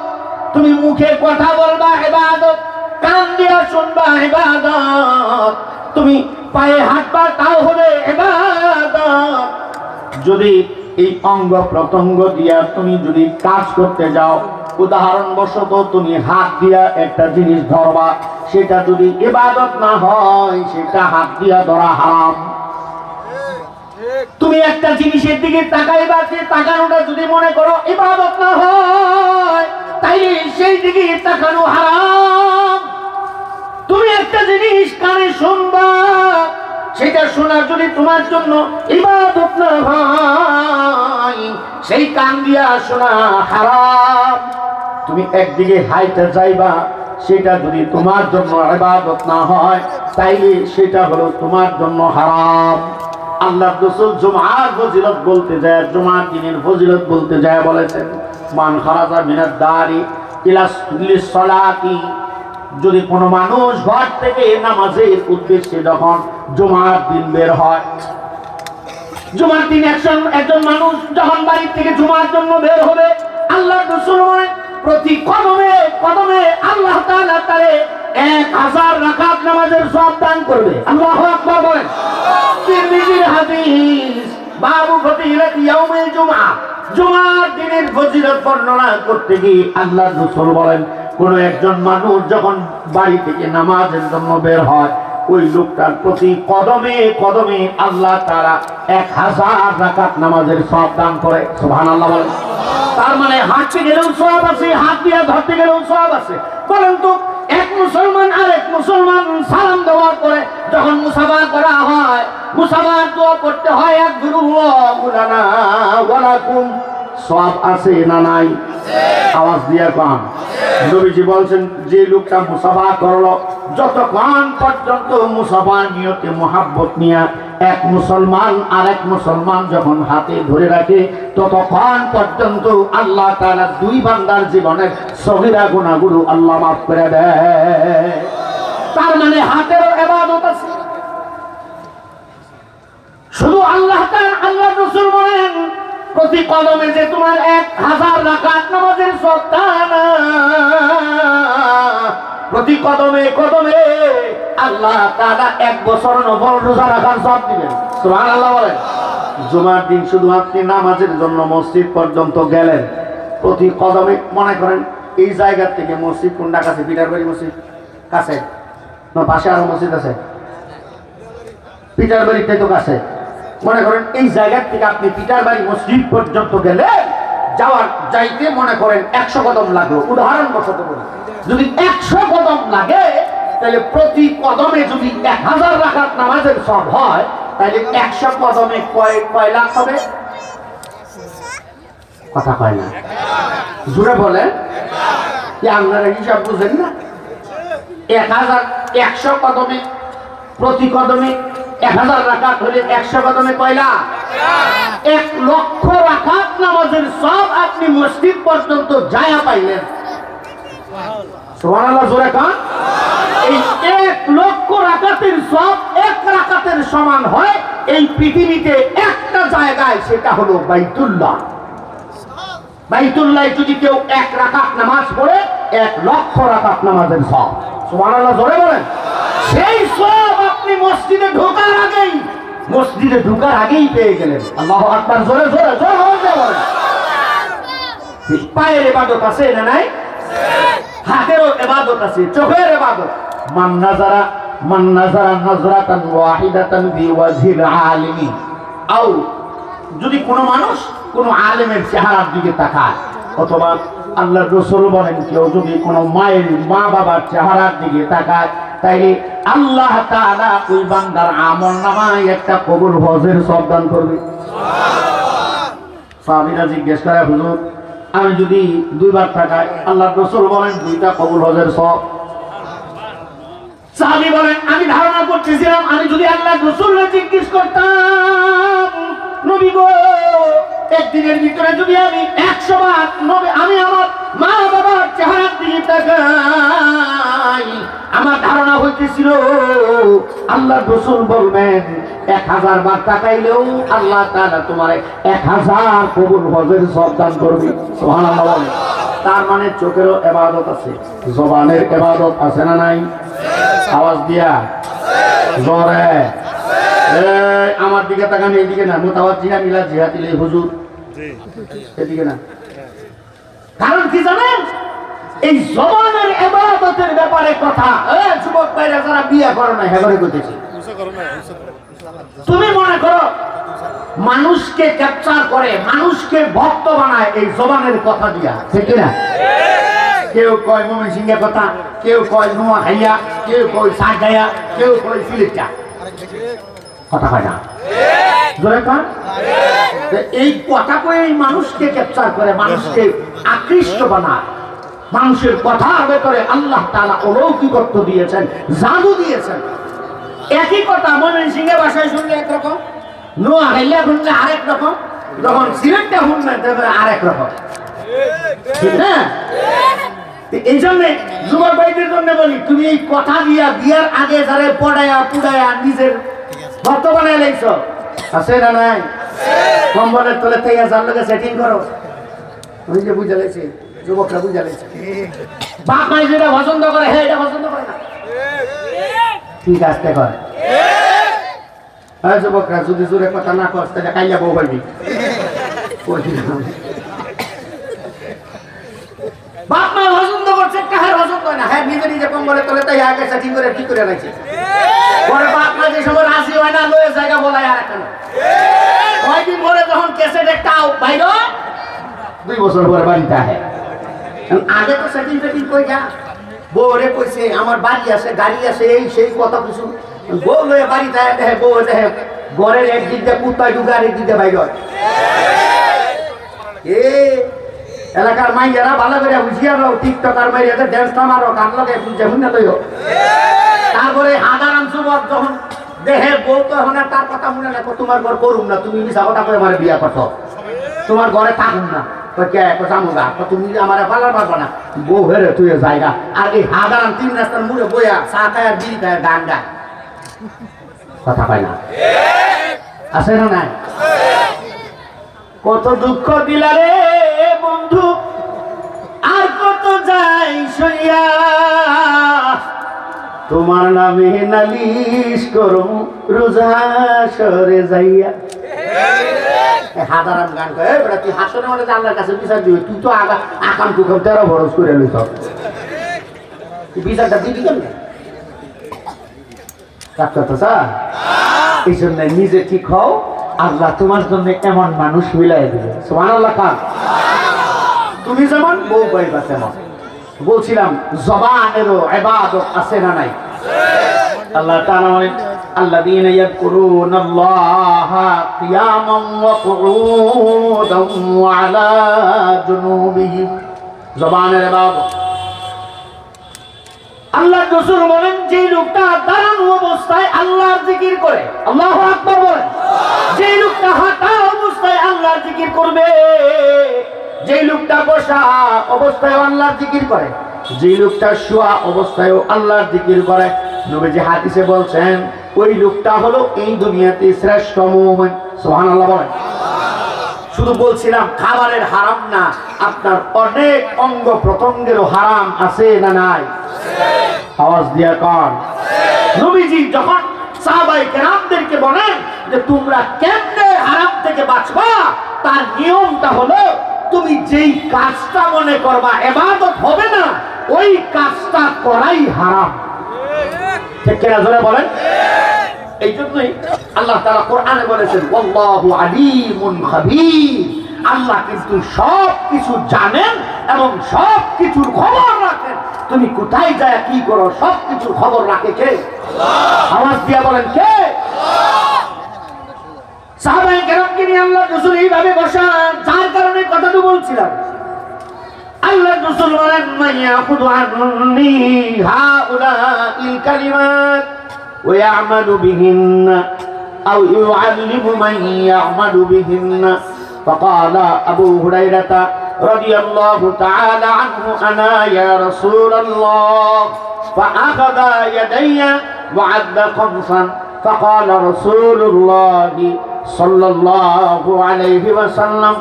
তুমি মুখে কথা বলবা ইবাদত, কান দিয়া শুনবা ইবাদত, তুমি পায়ে হাঁটবা তাও হবে ইবাদত। যদি এই অঙ্গ প্রত্যঙ্গ দিয়া তুমি যদি কাজ করতে যাও, উদাহরণবশত তুমি হাত দিয়া একটা জিনিস ধরবা, সেটা যদি ইবাদত না হয় সেটা হাত দিয়া ধরা হারাম। তুমি একটা জিনিসের দিকে তাকাইবা, সে তাকানোটা যদি মনে করো ইবাদত না হয় তাইলে সেই দিকে তাকানো হারাম। তুমি একটা জিনিস কানে শুনবা, সেটা শোনা যদি তোমার জন্য ইবাদত না হয় সেই কান দিয়া শোনা হারাম। তুমি একদিকে হাইতে যাইবা, সেটা যদি তোমার জন্য ইবাদত না হয় তাইলে সেটা হলো তোমার জন্য হারাম। আল্লাহর রাসূল জুমআর ফজিলত বলতে যায়, জুমআর দিনের ফজিলত বলতে যায় বলেছেন, মান খারাজা মিনাদ দারি ইলা লিসসালাতি, যদি কোনো মানুষ ঘর থেকে নামাজের উদ্দেশ্যে যখন জুমার দিন বের হয়, জুমার দিন একজন মানুষ যখন বাড়ি থেকে জুমার জন্য বের হবে, আল্লাহর রাসূল বলেন প্রতি কদমে কদমে আল্লাহ তাআলা তারে 1000 রাকাত নামাজের সওয়াব দান করবে। আল্লাহু আকবার বলেন। তিরমিজির হাদিস, বাবু ফজিলত ইয়াউমুল জুমআ, জুমার দিনের ফজিলত বর্ণনা করতে গিয়ে আল্লাহর রাসূল বলেন, কোন একজন মানুষ যখন বাড়ি থেকে নামাজের জন্য বের হয়, ওই লোকটার প্রতি কদমে কদমে আল্লাহ তাআলা 1000 রাকাত নামাজের সওয়াব দান করে। সুবহানাল্লাহ বলেন। তার মানে হাঁটতে গেলেও সওয়াব আছে, হাত দিয়ে ধরতে গেলেও সওয়াব আছে। বলেন তো, এক মুসলমান আরেক মুসলমান সালাম দেওয়ার পরে যখন মুসাফা করা হয়, মুসাফার দোয়া করতে হয়, আকবিরুল্লাহু লানা ওয়া লাকুম, সওয়াব আছে না নাই? আওয়াজ দিয়া কান। নবীজি বলছেন, যে লোকটা মুসাফা করলো, যতক্ষণ পর্যন্ত মুসাফার নিয়তে মুহাব্বত নিয়ে এক মুসলমান আরেক মুসলমান যখন হাতে ধরে রাখে, ততক্ষণ পর্যন্ত আল্লাহ তাআলা দুই বান্দার জীবনের সগীরা গুনাহগুলো আল্লাহ মাফ করে দেয়। তার মানে হাতেরও ইবাদত আছে। শুধু আল্লাহ তাআলা, আল্লাহর রাসূল বলেন প্রতি কদমে যে তোমার 1000 রাকাত নামাজের সওয়াব না, প্রতি কদমে কদমে আল্লাহ তাআলা 1 বছর নফল রোজা রাখার সওয়াব দিবেন। সুবহানাল্লাহ বলেন। জুমার দিন শুধু আপনি নামাজের জন্য মসজিদ পর্যন্ত গেলেন, প্রতি কদমে মনে করেন এই জায়গা থেকে মসজিদ কোনটা কাছে? পিটারবাড়ি মসজিদ কাছে না পাশে আরো মসজিদ আছে? পিটারবাড়িতে তো কাছে। মনে করেন এই জায়গা থেকে আপনি পিটারবাড়ি মসজিদ পর্যন্ত গেলে, যাইতে মনে করেন 100 কদম লাগলো, উদাহরণবশত বলি। যদি 100 কদম লাগে, তাহলে প্রতি কদমে যদি 1000 রাকাত নামাজের সওয়াব হয়, তাহলে 100 কদমে কয় লাখ হবে? কথা কয় না, জোরে বলে। আপনারা হিসাব বুঝেন না? 100 কদমে প্রতি কদমে 1000 রাকাত হলে 100 কদমে কয়লা? 1 লক্ষ রাকাত নামাজের সব আপনি মসজিদ পর্যন্ত যায়া পাইলেন। সুবহানাল্লাহ, জোরে কান। এই 1 লক্ষ রাকাতের সব 1 রাকাতের সমান হয় এই পৃথিবীতে একটা জায়গায়, সেটা হলো বাইতুল্লাহ। বাইতুল্লাহ যদি কেউ 1 রাকাত নামাজ পড়ে 1 লক্ষ রাকাত নামাজের সব। সুবহানাল্লাহ, জোরে বলেন। সেই সব আপনি মসজিদে ঢোকার আগেই পেয়ে গেলেন। আল্লাহু আকবার, জোরে জোরে জোরে বলেন। পায়ের ইবাদত আছে না নাই? হাতেরও ইবাদত আছে, চোখের ইবাদত। মান নাজারা নাজরাতান ওয়াহিদাতান বিওয়াজহিল আলিমি, আও যদি কোনো মানুষ কোন আলেমের চেহারার দিকে তাকায়, অথবা আল্লাহর রাসূল বলেন কেউ যদি কোনো মায়ের মা বাবার চেহারার দিকে তাকায়, তাইলে আল্লাহ তাআলা ওই বান্দার আমলনামায় একটা কবুল হজের সওয়াব দান করবে। সাহাবীরা জিজ্ঞেস করে, হুজুর আমি যদি 2 বার তাকাই, আল্লাহর রাসূল বলেন 2টা কবুল হজের সওয়াব। সাহাবী বলেন, আমি ধারণা করতেছিলাম আমি যদি আল্লাহর রাসূলকে জিজ্ঞেস করতাম, নবী গো একদিনের ভিতরে যদি আমি 100 বার আমি আমার মা বাবার চেহারার দিকে তাকাই, আমার ধারণা হইতেছিল আল্লাহর রাসূল বলবেন 1000 বার তাকাইলেও আল্লাহ তাআলা তোমারে 1000 কবুল হজের সওয়াব দান করবে। সুবহানাল্লাহ। তার মানে চোখেরও ইবাদত আছে, জবানের ইবাদত আছে না নাই? আওয়াজ দিয়া জোরে আমার দিকে তাকান, এইদিকে না। মুতাওয়াজ্জিহা ইলা জিহাতিল হুজুর, এদিকে না। কারণ কি জানেন, এই জবানের ইবাদতের ব্যাপারে কথা যুবক ভাইরা যারা বিয়ে করে না হেগরে কইতেছি। তুমি মনে করো মানুষকে ক্যাপচার করে, মানুষকে ভক্ত বানায় এই জবানের কথা দিয়া, ঠিক না? কেউ কয় ময়মনসিংহের কথা, কেউ কয় নোয়াখাইয়া, কেউ কয় সাগাইয়া, কেউ কয় সিলেটটা, কথা হয় না? জোরে কান। এই কথা কয়ে এই মানুষকে ক্যাপচার করে, মানুষকে আকৃষ্ট বানায়। মানুষের কথার ভেতরে আল্লাহ তাআলা অলৌকিকত্ব দিয়েছেন, জাদু দিয়েছেন। একই কথা ময়মনসিংহের ভাষায় শুনলে একরকম, নোয়াখাইয়া শুনলে আরেক রকম, যখন সিলেটটা শুনলে আরেক রকম, ঠিক না? এই জন্য যুবক ভাইদের জন্য বলি, তুমি এই কথা দিয়া বিয়ার আগে যারা পড়ায়া পুড়ায়া নিজের ভক্ত বানায় লাইছ, আছে না নাই? কম্বলের তলে থেকে যার লোকে সেটিং করো, ওই যে বুঝা লাইছে, যুবকরা বুঝা লাইছে। বাপ মাই যেটা পছন্দ করে, হ্যাঁ এটা পছন্দ করে না, ঠিক আসতে কর। হ্যাঁ যুবকরা যদি জোরে কথা না করস তাহলে কাইয়া বউ পাইবি। বাপ মা পছন্দ করছে, কাহার পছন্দ হয় না, হ্যাঁ নিজে নিজে কম্বলের তলে তাই আগে সেটিং করে ঠিক করে রাখছে। পরে বাপ মা যে সময় রাজি হয় না, লয়ে জায়গা বলায় আর একটা। কয়দিন পরে যখন ক্যাসেট একটা বাইর, 2 বছর পরে বাড়িতে আহে। আগে তো সেটিং ফেটিং কই যা, বউরে কইছে আমার বাড়ি আছে, গাড়ি আছে, এই সেই কথা কিছু। বউ লয়ে বাড়িতে আহে, দেখে বউ দেখে ঘরের একদিক দিয়ে কুত্তায় ঢুকে আর একদিক দিয়ে বাইর হয়। এলাকার মাইয়ারা ভালো করে হুঁশিয়ার রও, টিকটকার মাইয়া ড্যান্সটা মারো, গান লগে যেমন না লইও। তারপরে হাজারাম যুবক যখন দেহে বউ তো এখন আর তার কথা মনে রাখো, তোমার ঘর করুম না, তুমি মিশা কথা করে আমার বিয়া করছো, তোমার ঘরে থাকুন না, জামুগা তুমি আমার পালার পারবো না, বউ হেরে তুই জায়গা। আর এই হাজারাম 3 রাস্তার মুড়ে বইয়া চা খায় আর বিড়ি খায়, গান গায়, কথা পায় না, আছে না নাই? কত দুঃখ দিলা রে বন্ধু, আর কত যাই সইয়া, তোমার নামে নালিশ করো রোজা সরে যাইয়া। হাজারাম গান কয়, বেটা তুই হাসনে মানে আল্লাহর কাছে বিচার দিবি, তুই তো আকাম টুকাম 13 বরস করে লইছ, বিচারটা দিবি কেন? এই জন্য নিজে ঠিক হও, আল্লাহ তোমার জন্য এমন মানুষ মিলাই দিবে। সুবহানাল্লাহ কান। তুমি যেমন বউ পাইবা তেমন। বলছিলাম জবানেরও ইবাদত আছে না নাই? আল্লাহ তাআলা বলেন আল্লাযীনা ইয়াযকুরুনাল্লাহা কিয়ামান ওয়া কুউদান ওয়া আলা জুনুবিহিম, জবানের ইবাদত। আল্লাহ রাসূল বলেন যে লোকটা দাঁড়ানো অবস্থায় আল্লাহ করে? আল্লাহু আকবার বলেন। যে লোকটা হাঁটা অবস্থায় আল্লাহর জিকির করবে, যে লোকটা বসা অবস্থায় আল্লাহর জিকির করে, যে লোকটা শোয়া অবস্থায় আল্লাহর জিকির করে, নবীজি হাদিসে বলছেন ওই লোকটা হলো এই দুনিয়াতে শ্রেষ্ঠ মুমিন। সুবহানাল্লাহ বলেন। শুধু বলছিলাম খাবারের হারাম না, আপনার অনেক অঙ্গ প্রত্যঙ্গেরও হারাম আছে না নাই? আওয়াজ দিয়া কন। নবীজি যখন সাহাবায়ে কেরামদেরকে বলেন যে তোমরা কেমনে হারাম থেকে বাঁচবা, তার নিয়মটা হলো তুমি যেই কাজটা মনে করবা ইবাদত হবে না, ওই কাজটা করাই হারাম। ঠিক কিনা জোরে বলেন। এই জন্যই আল্লাহ তাআলা কোরআনে বলেছেন আল্লাহু আলিমুন খাবীর, আল্লাহ কিন্তু সব কিছু জানেন এবং সব কিছুর খবর রাখেন। তুমি কোথায় যায় কি করো সব কিছুর খবর রাখে কে? আল্লাহ। আওয়াজ দিয়া বলেন কে? আল্লাহ। সাহাবায়ে কেরামকে নিয়ে আল্লাহ রাসূল এইভাবে বসান, যার কারণে কথাটা বলছিলাম। আল্লাহ রাসূল বলেন মাইয়াখুযু আন্নী হাউলাইল কালিমাত ويعمل بهن أو يعلم من يعمل بهن فقال أبو هريرة رضي الله تعالى عنه أنا يا رسول الله فأخذ يدي وعد خمسا فقال رسول الله صلى الله عليه وسلم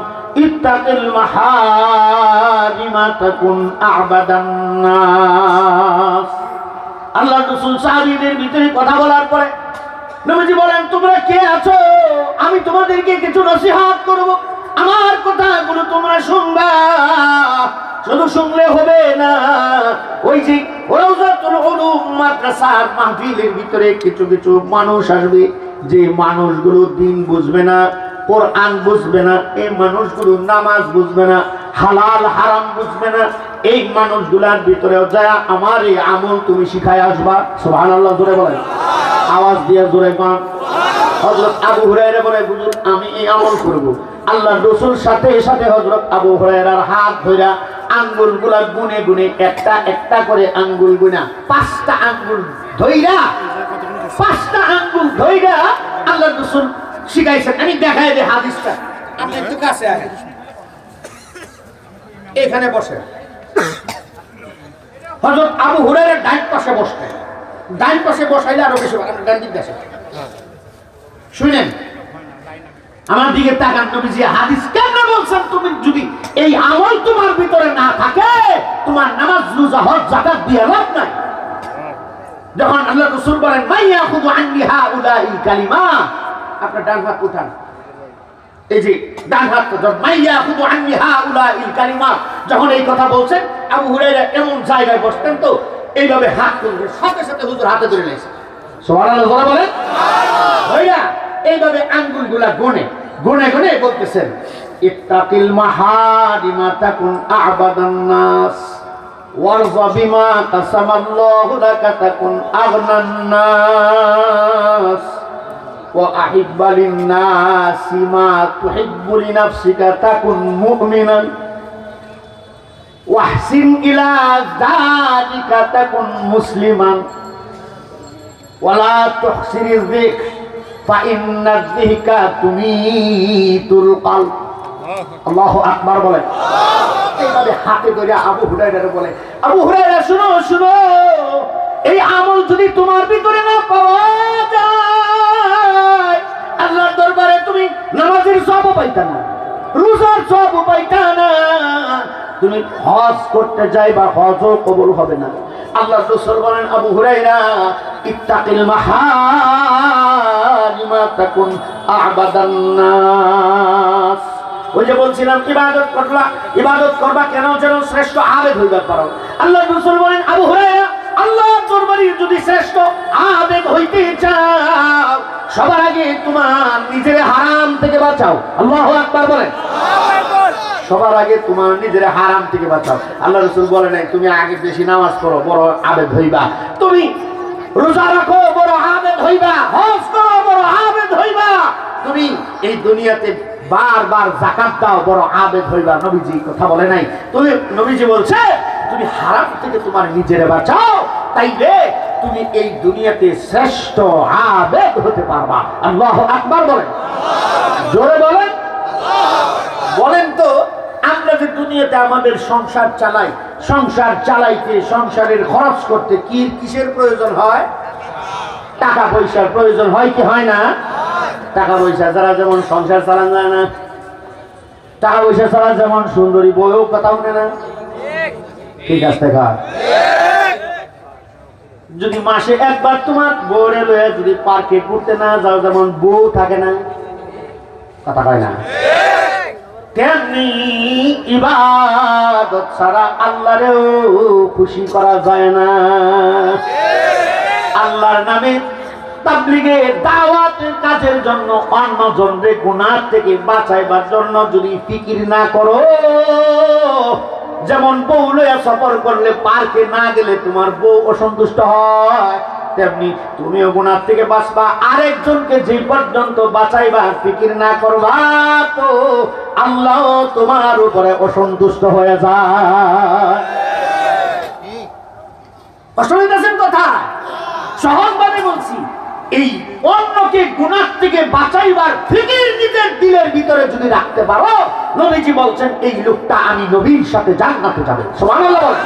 اتق المحارم تكن أعبد الناس। আল্লাহ রাসূল সাহাবীদের ভিতরে কথা বলার পরে নবীজি বলেন তোমরা কে আছো, আমি তোমাদেরকে কিছু নসিহত করব, আমার কথাগুলো তোমরা শুনবা। শুধু শুনলে হবে না, ওই যে রাউজাতুল উলুম মাদ্রাসার মাহফিলের ভিতরে কিছু কিছু মানুষ আসবে, যে মানুষগুলো দিন বুঝবে না, কোরআন বুঝবে না, এই মানুষগুলো নামাজ বুঝবে না, হালাল হারাম বুঝবে না, এই মানুষগুলার ভিতরেও যায় আমার এই আমল তুমি শিখায় আসবা। সুবহানাল্লাহ জোরে বলেন। আওয়াজ দিয়ে জোরে বলেন। হযরত আবু হুরায়রা বলে হুজুর আমি এই আমল করব। আল্লাহর রাসূল সাথে সাথে হযরত আবু হুরায়রার হাত ধইরা আঙ্গুলগুলা গুনে গুনে একটা একটা করে আঙ্গুল গুনা 5টা আঙ্গুল ধইরা 5টা আঙ্গুল ধইরা আল্লাহর রাসূল শিখাইছেন। আমি দেখাই দেই হাদিসটা, আপনি একটু কাছে আসেন, এখানে বসে। হযরত আবু হুরায়রা ডান পাশে বসতেন, ডান পাশে বসাইলে আরো বেশি ভালো। ডান দিকে আসেন, শুনেন আমার দিকে তাকান। নবীজি হাদিস কেমনে বলছেন, তুমি যদি এই আমল তোমার ভিতরে না থাকে তোমার নামাজ রোজা হজ যাকাত দিয়ে লাভ নাই। যখন আল্লাহ রাসূল বলেন মাইয়াখুযু আন্নী হাউলাইল কালিমা, আপনার ডান হাত উঠান, এই যে ডান হাত মাইয়াখুযু আন্নী হাউলাইল কালিমা, যখন এই কথা বলছেন আবু হুরায়রা এমন জায়গায় বসতেন তো এইভাবে হাত তুলবে, সাথে সাথে হুজুর হাতে ধরে নিয়েছে। সুবহানাল্লাহ বলেন। ভাইয়া এইভাবে আঙ্গুলগুলা গুনে গুনে গুনে বলতেছেন ইত্তাকিল মাহারিমা তাকুন আ'বাদান নাস ওয়ারযা বিমা কাসামাল্লাহু লাকা তাকুন আগনান নাস ওয়া আহিব্বা লিন-নাসি মা তুহিব্বু লিনাফসিকা তাকুন মুমিনান ওয়াহসিন ইলা যালিকা তাকুন মুসলিমান ওয়ালা তুহসিরিয যিকর ফাইন্নায যিকরা তুমীতুল কলব। আল্লাহু আকবার বলেন। এইভাবে হাতে ধরে আবু হুরায়রা বলে আবু হুরায়রা শুনো শুনো, এই আমল যদি তোমার ভিতরে না পাওয়া যায় আল্লাহর দরবারে তুমি নামাজের সওয়াব পাইতা না, রোজার সওয়াব পাইতা না, তুমি হজ করতে যাইবা হজও কবুল হবে না। আল্লাহর রাসূল বলেন আবু হুরায়রা ইত্তাকিল মাহারিমা তাকুন আ'বাদান নাস। ওই যে বলছিলাম ইবাদত করবা কেন, যেন শ্রেষ্ঠ আবেদ হইতে পারো। আল্লাহর রাসূল বলেন আবু হুরায়রা আল্লাহর দরবারে যদি শ্রেষ্ঠ আবেদ হইতে চাও সবার আগে তোমার নিজের হারাম থেকে বাঁচাও। আল্লাহু আকবার বলেন। সবার আগে তোমার নিজের হারাম থেকে বাঁচাও। আল্লাহ রাসূল বলে নাই তুমি আগে বেশি নামাজ পড়ো বড় আবেদ হইবা, তুমি রোজা রাখো বড় আবেদ হইবা, হজ করো বড় আবেদ হইবা, তুমি এই দুনিয়াতে বারবার যাকাত দাও বড় আবেদ হইবা। নবীজি কথা বলে নাই, তুমি নবীজি বলছে তুমি হারাম থেকে তোমার নিজেরে বাঁচাও, তাইলে তুমি এই দুনিয়াতে শ্রেষ্ঠ আবেদ হতে পারবা। আল্লাহু আকবার বলেন, জোরে বলেন। বলেন তো, আমরা যে দুনিয়াতে আমাদের সংসার চালাই, সংসার চালাইতে, সংসারের খরচ করতে কিসের প্রয়োজন হয়? টাকা পয়সার প্রয়োজন হয় কি হয় না? টাকা পয়সা ছাড়া যেমন সংসার চালানো যায় না, টাকা পয়সা ছাড়া যেমন সুন্দরী বউও কথা উঠে না। ঠিক আছে, যদি মাসে একবার তোমার বউরে লয়ে যদি পার্কে ঘুরতে না যাও, যেমন বউ থাকে না, কথা কয় না, তেমনি ইবাদত ছাড়া আল্লাহরেও খুশি করা যায় না। আল্লাহর নামে তাবলীগের দাওয়াতের কাজের জন্য অন্যজনকে গুনাহ থেকে বাঁচাইবার জন্য যদি ফিকির না করো, যেমন বউ লইয়া সফর করলে পার্কে না গেলে তোমার বউ অসন্তুষ্ট হয়, তেমনি তুমিও গুনাহ থেকে বাঁচবা। আরেকজনকে যে পর্যন্ত বাঁচাইবা ফিকির না করবা, তো আল্লাহ তোমার উপরে অসন্তুষ্ট হয়ে যায়। অসুবিধাছেন কথা সহজভাবে বলছি, এই অন্যকে গুনাহ থেকে বাঁচাইবার ফিকির নিজের দিলের ভিতরে যদি রাখতে পারো, নবীজি বলছেন এই লোকটা আমি নবীর সাথে জান্নাতে যাবে। সুবহানাল্লাহ বলেন।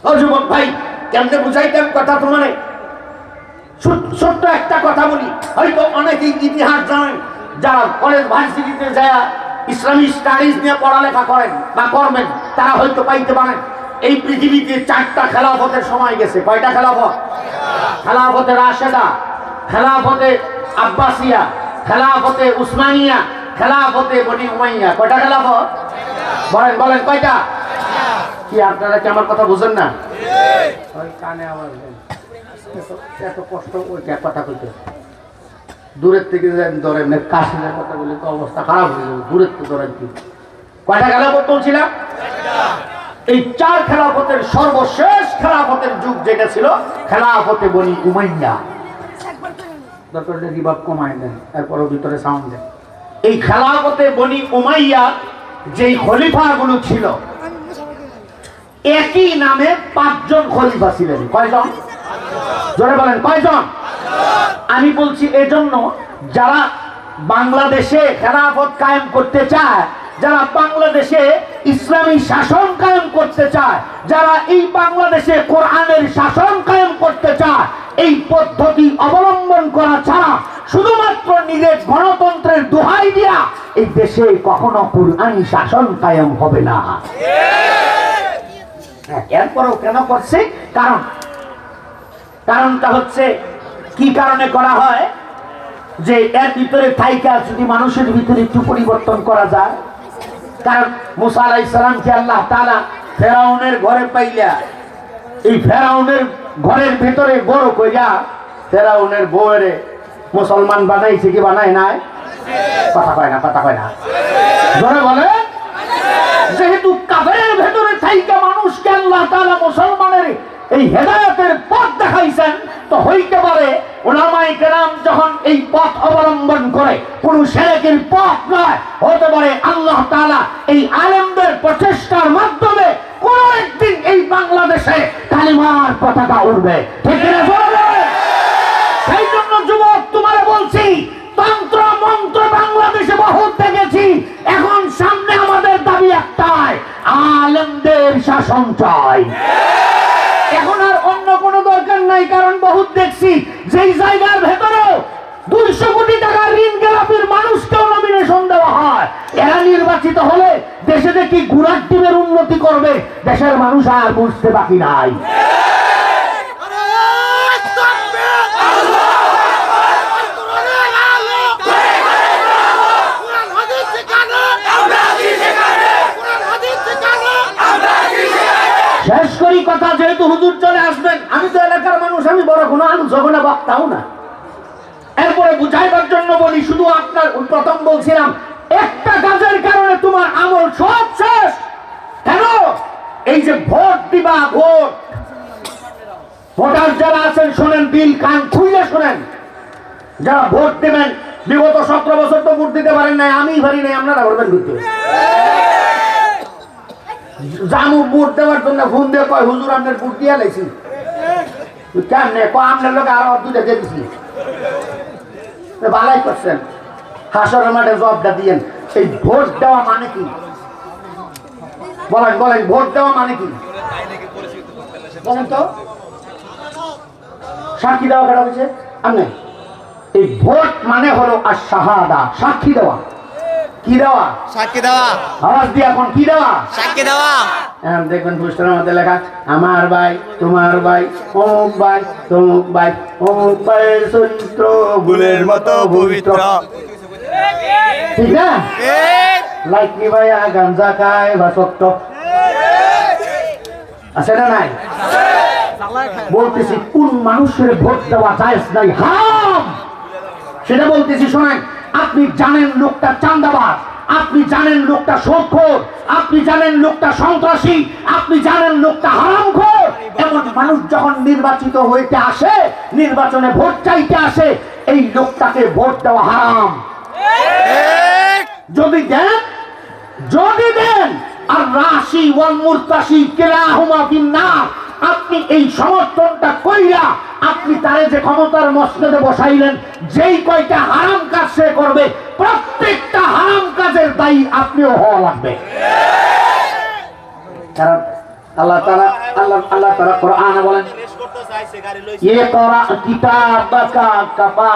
ও যুবক ভাই, কেমনে বুঝাইতাম কথা তোমারে? ছোট্ট একটা কথা বলি, হয়তো অনেকেই ইতিহাস জানেন, যারা কলেজ ভার্সিটিতে যায় ইসলামিক স্টাডিজ নিয়ে পড়ালেখা করেন বা করবেন, তারা হয়তো পাইতে পারেন এই পৃথিবীতে 4টা খেলাফতের সময় গেছে। কয়টা খেলাফত? খেলাফতে রাশেদা, খেলাফতে আব্বাসিয়া, খেলাফতে উসমানিয়া, খেলাফতে বনি উমাইয়া। কয়টা খেলাফত? বলেন বলেন, কয়টা? কি আপনারা কি আমার কথা বুঝেন না? ওই কানে আওয়াজ দেন, এত কষ্ট ওইটা কথা কইতে। দূরের থেকে ধরেন, কাশিনের কথা বলে তো অবস্থা খারাপ হয়ে যাবে। দূরের থেকে ধরেন কি কয়টা খেলাফত বলছিলাম? এই 4 খেলাফতের সর্বশেষ খেলাফতের যুগ যেটা ছিল খেলাফতে বনি উমাইয়া। দরকার রিভাব কমায় দেন, এরপরও ভিতরে সাউন্ড দেন। এই খেলাফতে বনি উমাইয়া যেই খলিফাগুলো ছিল, একই নামে 5 জন খলিফা ছিলেন। কয়জন? জোরে বলেন, কয়জন? আমি বলছি এজন্য, যারা বাংলাদেশে খেলাফত কায়েম করতে চায়, যারা বাংলাদেশে ইসলামী শাসন কায়েম করতে চায়, যারা এই বাংলাদেশে কোরআনের শাসন কায়েম করতে চায়, এই পদ্ধতি অবলম্বন করা ছাড়া শুধুমাত্র নিজের গণতন্ত্রের দোহাই দিয়া এই দেশে কখনো কোরআনী শাসন কায়েম হবে না। এরপরও কেন করছে? কারণটা হচ্ছে, কি কারণে করা হয়? যে এর ভিতরে থাইকা যদি মানুষের ভিতরে একটু পরিবর্তন করা যায়। কারণ মুসা আলাইহিস সালামকে আল্লাহ তাআলা ফেরাউনের ঘরে পাইলা, এই ফেরাউনের ঘরের ভিতরে বড় কইরা ফেরাউনের বউরে মুসলমান বানাইছে কি বানায় নাই? কথা কয় না, কথা কয় না, জোরে বলে। যেহেতু কাফেরের ভিতরে থাইকা মানুষকে আল্লাহ তাআলা মুসলমানের এই হেদায়েতের পথ দেখাইছেন, তো হইতে পারে উলামায়ে কেরাম যখন এই পথ অবলম্বন করে, কোন শিরকের পথ নয়, হতে পারে আল্লাহ তাআলা এই আলেমদের প্রচেষ্টার মাধ্যমে কোন একদিন এই বাংলাদেশে কালিমার পতাকা উড়বে। ঠিক না বলবে? সেই জন্য যুবক তোমারে বলছি, তন্ত্র মন্ত্র বাংলাদেশে বহুত দেখেছি, এখন সামনে আমাদের দাবি একটাই, আলেমদের শাসন চাই। এখন আর অন্য কোনো দরকার নাই, কারণ বহুত দেখছি যেই জায়গার ভেতরেও 200 কোটি টাকা ঋণ খেলাপির মানুষকেও নমিনেশন দেওয়া হয়। এরা নির্বাচিত হলে দেশে যে কি গুড়ার টিমের উন্নতি করবে দেশের মানুষ আর বুঝতে বাকি নাই। শেষ করি কথা, যেহেতু হুজুর চলে আসবেন, আমি তো এলাকার মানুষ, আমি বড় কোনো আলোচনা বক্তাও না। এরপরে বুঝাইবার জন্য বলি, শুধু আপনার প্রথম বলছিলাম, একটা কাজের কারণে তোমার আমল সব শেষ। কেন? এই যে ভোট দিবা, ভোটার যারা আছেন শোনেন, দিল কান খুলে শোনেন, যারা ভোট দেবেন, বিগত 17 বছর তো ভোট দিতে পারেন নাই, আমি পারি নাই, আপনারা ভরবেন করতে। জানু ভোট দেওয়ার জন্য ফোন দিয়ে কয়, হুজুর আপনার ভোট দিয়ে লাইছি, কেমনে আপনার লোক আরো দুটা দিয়ে দিছি ভালাই করছেন হাসরের মাঠে জবাবটা দিয়েন এই ভোট দেওয়া মানে কি বলেন বলেন ভোট দেওয়া মানে কি বলেন তো সাক্ষী দেওয়া কেন হয়েছে আমি এই ভোট মানে হলো আর শাহাদা সাক্ষী দেওয়া কি দেওয়া সাক্ষী দেওয়া আওয়াজ দিয়ে এখন কি দেওয়া সাক্ষী দেওয়া দেখবেন পুস্তকের মধ্যে লেখা আমার ভাই তোমার ভাই অমুক ভাই তমুক ভাই অমুক ভাইয়ের চরিত্র গুলের মতো পবিত্র ঠিক না লাইকনি ভাইয়া গাঞ্জা খায় বা সত্য আছে না নাই বলতেছি কোন মানুষের ভোট দেওয়া যায় নাই হারাম সেটা বলতেছি শোনেন আপনি জানেন লোকটা চাঁদাবাজ আপনি জানেন লোকটা সুদখোর আপনি জানেন লোকটা সন্ত্রাসী আপনি জানেন লোকটা হারামখোর এমন মানুষ যখন নির্বাচিত হইতে আসে নির্বাচনে ভোট চাইতে আসে এই লোকটাকে ভোট দেওয়া হারাম যদি দেন আর রাশি ওয়াল মুরতাশি কিলাহুমা ফিন্নার আপনি এই সমর্থনটা কইরা আপনি তারে যে ক্ষমতার মসনদে বসাইলেন যেই কয়টা হারাম কাজ সে করবে প্রত্যেকটা হারাম কাজের দায়ী আপনিও হওয়া লাগবে কারণ আল্লাহ তাআলা কোরআনে বলেন ইকরা কিতাবাকা কাফা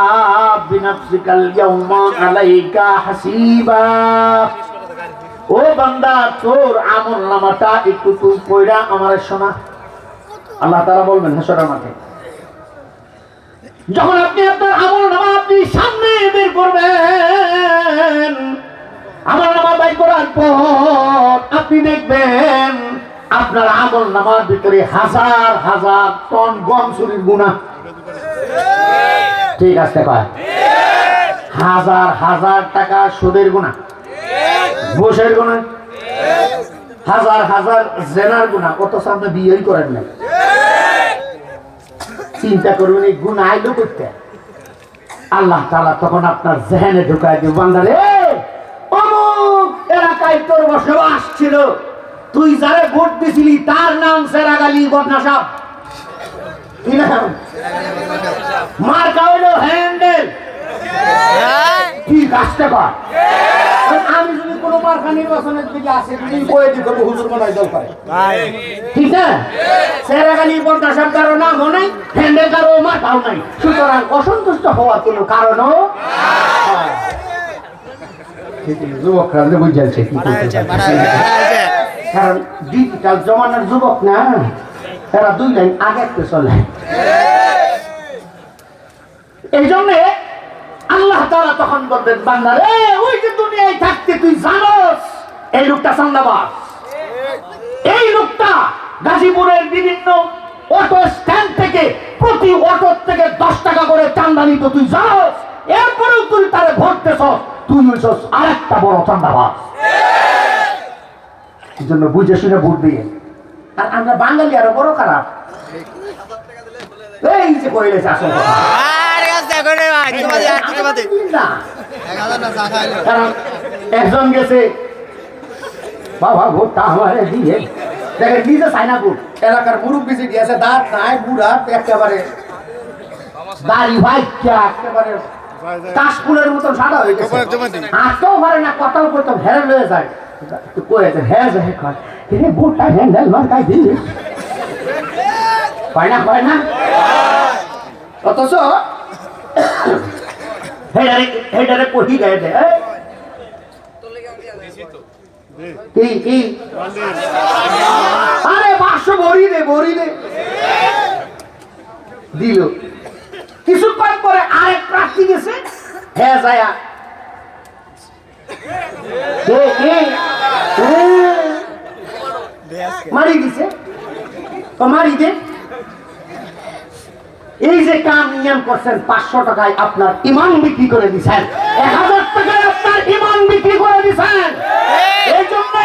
বিনাফসিকাল ইয়াওমা আলাইকা হাসিবা ও বান্দা তোর আমলনামাটা একটু তুই পড়া আমারে শোনা আল্লাহ তাআলা বলবেন হাসরের মাঠে যখন আপনি আপনার আমলনামা আপনি সামনে বের করবেন আমলনামা বের করার পর আপনি দেখবেন আপনার আমলনামার ভিতরে হাজার হাজার টন গম চুরির গুনাহ ঠিক আছে কয় হাজার হাজার টাকা সুদের গুনাহ ঘুষের গুনাহ হাজার হাজার জেনার গুনাহ কত সামনে বিয়েই করেন না চিন্তা করবেন এই গুনাহ আইলো করতে আল্লাহ তাআলা তখন আপনার জেহেনে ঢুকায় দিবে বান্দারে অমুক এলাকায় তোর বসবাস ছিল তুই যারে ভোট দিছিলি তার নাম সেরাগালি বদনাসাব কি নাম মার্কা হইলো হ্যান্ডেল কি কাজটা কর আমি যদি কোনো মার্কা নির্বাচনের দিকে আসে তুমি কয়ে দিই করবো হুজুর মনে হয় দল করে ঠিক না সেরাগালি বদনাসাব কারো নামও নাই হ্যান্ডেল কারো মার্কাও নাই সুতরাং অসন্তুষ্ট হওয়ার কোনো কারণও যুবকরা বুঝাচ্ছে কি কারণ ডিজিটাল জমানার যুবক না এরা দুই লাইন আগে চলে এই জন্য আল্লাহ তাআলা তখন বলবেন বান্দারে ওই যে দুনিয়ায় থাকতে তুই জানোস এই লোকটা চাঁদাবাজ এই লোকটা গাজীপুরের বিভিন্ন অটো স্ট্যান্ড থেকে প্রতি অটো থেকে 10 টাকা করে চাঁদা নিত তুই জানোস এরপরেও তুই তারে ভোট দিছস তুই হইছস আরেকটা বড় চাঁদাবাজ এই জন্য বুঝে শুনে ভোট দিয়ে আর আমরা বাঙালি আরো বড় খারাপ এই যে কইলে আসল কথা কারণ একজন গেছে বাবা ভোটটা আমারে দিয়ে দেখেন নিজে চাইনা ভোট এলাকার মুরব্বী যে দিয়েছে দাঁত নাই বুড়া একেবারে দাড়ি ভাই একেবারে কাশফুলের মতন সাদা হয়ে গেছে হাঁটতেও পারে না কথাও করতে হেরে লয়ে যায় তো কয়েছে হ্যাঁ যায় কয় তিনি ভোটটা হ্যান্ডেল মার্কায় দিলি পায় না অথচ হেডারে কহি গায়ে দে কি আরে 500 ভরি দে দিল কিছুক্ষণ পরে আরেক প্রার্থী গেছে হ্যাঁ যায়া মারি দিছে মারি দে এই যে কাম নিয়ম করছেন 500 টাকায় আপনার ইমান বিক্রি করে দিচ্ছেন 1000 টাকায় আপনার ইমান বিক্রি করে দিচ্ছেন এই জন্য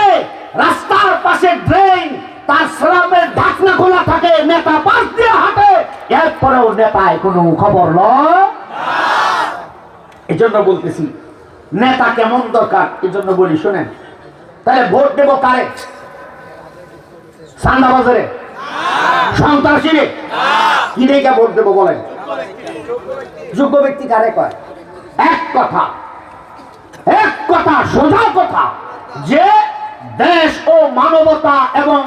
রাস্তার পাশে ড্রেন তার স্ল্যাবের ঢাকনা খোলা থাকে নেতা পাশ দিয়ে হাঁটে এরপরেও নেতায় কোনো খবর লয় এই জন্য বলতেছি নেতা কেমন দরকার এই জন্য বলি শোনেন তাহলে ভোট দেব কারে চাঁদাবাজারে সন্ত্রাসী রে কি রেখে ভোট দেবো বলেন? যোগ্য ব্যক্তি কারে কয়? এক কথা সোজা কথা, যে দেশ ও মানবতা এবং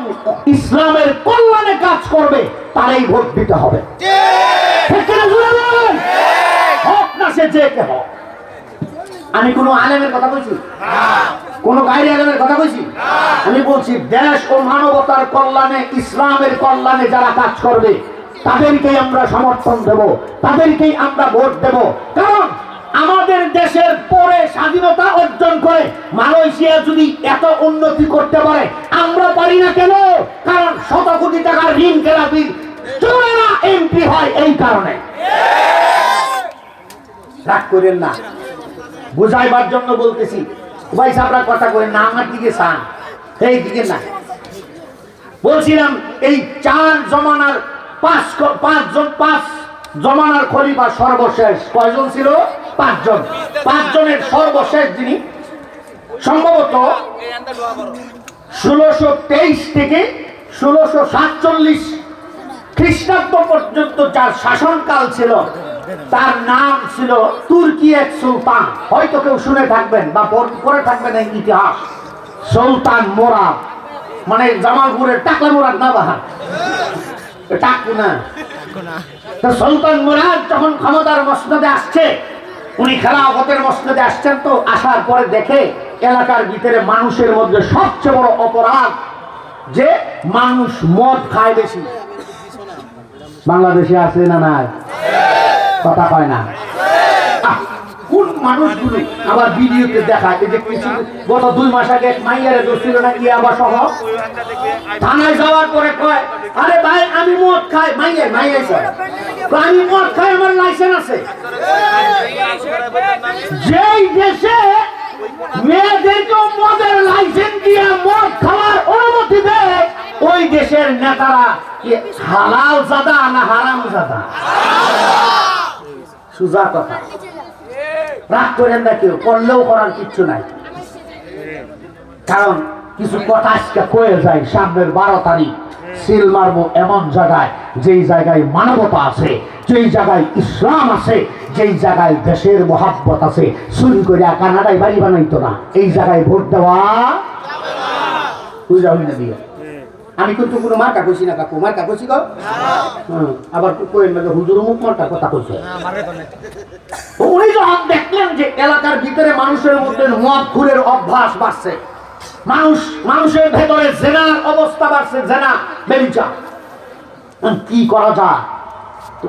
ইসলামের কল্যাণে কাজ করবে তারই ভোট দিতে হবে। ঠিক কিনা জোরে বলেন? হোক না সে যে কে হোক। আমি কোনো আলেমের কথা বলছি? কোন গায়রে আলেমের কথা বলছি? আমি বলছি দেশ ও মানবতার কল্যাণে, ইসলামের কল্যাণে যারা কাজ করবে তাদেরকেই আমরা সমর্থন দেব, তাদেরকেই আমরা ভোট দেব। কারণ আমাদের দেশের পরে স্বাধীনতা অর্জন করে মালয়েশিয়া যদি এত উন্নতি করতে পারে, আমরা পারি না কেন? কারণ শত কোটি টাকার ঋণ খেলাপি চোরেরা এমপি হয় এই কারণে। রাগ করেন না, বুঝাইবার জন্য বলতেছি। ভাই সাহেবরা কথা করেন না, আমার দিকে চান, এই দিকে না। বলছিলাম এই চার জমানার পাঁচ জমানার খলিফা সর্বশেষ কয়জন ছিল? পাঁচজন। পাঁচজনের সর্বশেষ যিনি সম্ভবত 1623 থেকে 1647 খ্রিস্টাব্দ পর্যন্ত যার শাসনকাল ছিল তার নাম ছিল তুর্কি এক সুলতান। হয়তো কেউ শুনে থাকবেন বা পড়ে থাকবেন এই ইতিহাস। সুলতান মুরাদ, মানে জামালপুরের টাকলা মুরাদ না, বাহার টাকু না। সুলতান মুরাদ যখন ক্ষমতার মসনদে আসছে, উনি খেলাফতের মসনদে আসছেন, তো আসার পরে দেখে এলাকার ভিতরে মানুষের মধ্যে সবচেয়ে বড় অপরাধ যে মানুষ মদ খায় বেশি। বাংলাদেশে আছে না নাই? কথা কয় না। কোন মানুষগুলো আবার ভিডিওতে দেখায় যে কিছু গত 2 মাস আগে এক মাইয়ারে দোষিল না ইয়াবা সহ, থানায় যাওয়ার পরে কয়, আরে ভাই আমি মদ খাই। মাইয়াই আমি মদ খাই, আমার লাইসেন্স আছে। যেই দেশে মেয়েদেরকে মদের লাইসেন্স দিয়ে মদ খাওয়ার অনুমতি দেয়, ওই দেশের নেতারা হালাল জাদা না হারাম জাদা? সুজা কথা। রাগ করেন না কেউ, করলেও করার কিচ্ছু নাই। কারণ কিছু কথা আজকে কয়ে যায়, সামনের 12 তারিখ সিল মারবো এমন জায়গায়, যেই জায়গায় মানবতা আছে, যেই জায়গায় ইসলাম আছে, যেই জায়গায় দেশের মহাব্বত আছে। চুরি করে কানাডায় বাড়ি বানাইতো না, এই জায়গায় ভোট দেওয়া বুঝা হই না দিয়ে। আমি কিন্তু কোনো মার্কা কইছি না কাকু, মার্কা কইছি গো। আবার কইেন না হুজুর মুখ মার্কা কথা কইছে। উনি যখন দেখলেন যে এলাকার ভিতরে মানুষের মধ্যে মদ খুরের অভ্যাস বাড়ছে, মানুষের ভেতরে জেনার অবস্থা বাড়ছে, জেনা ব্যভিচার, কি করা যায়?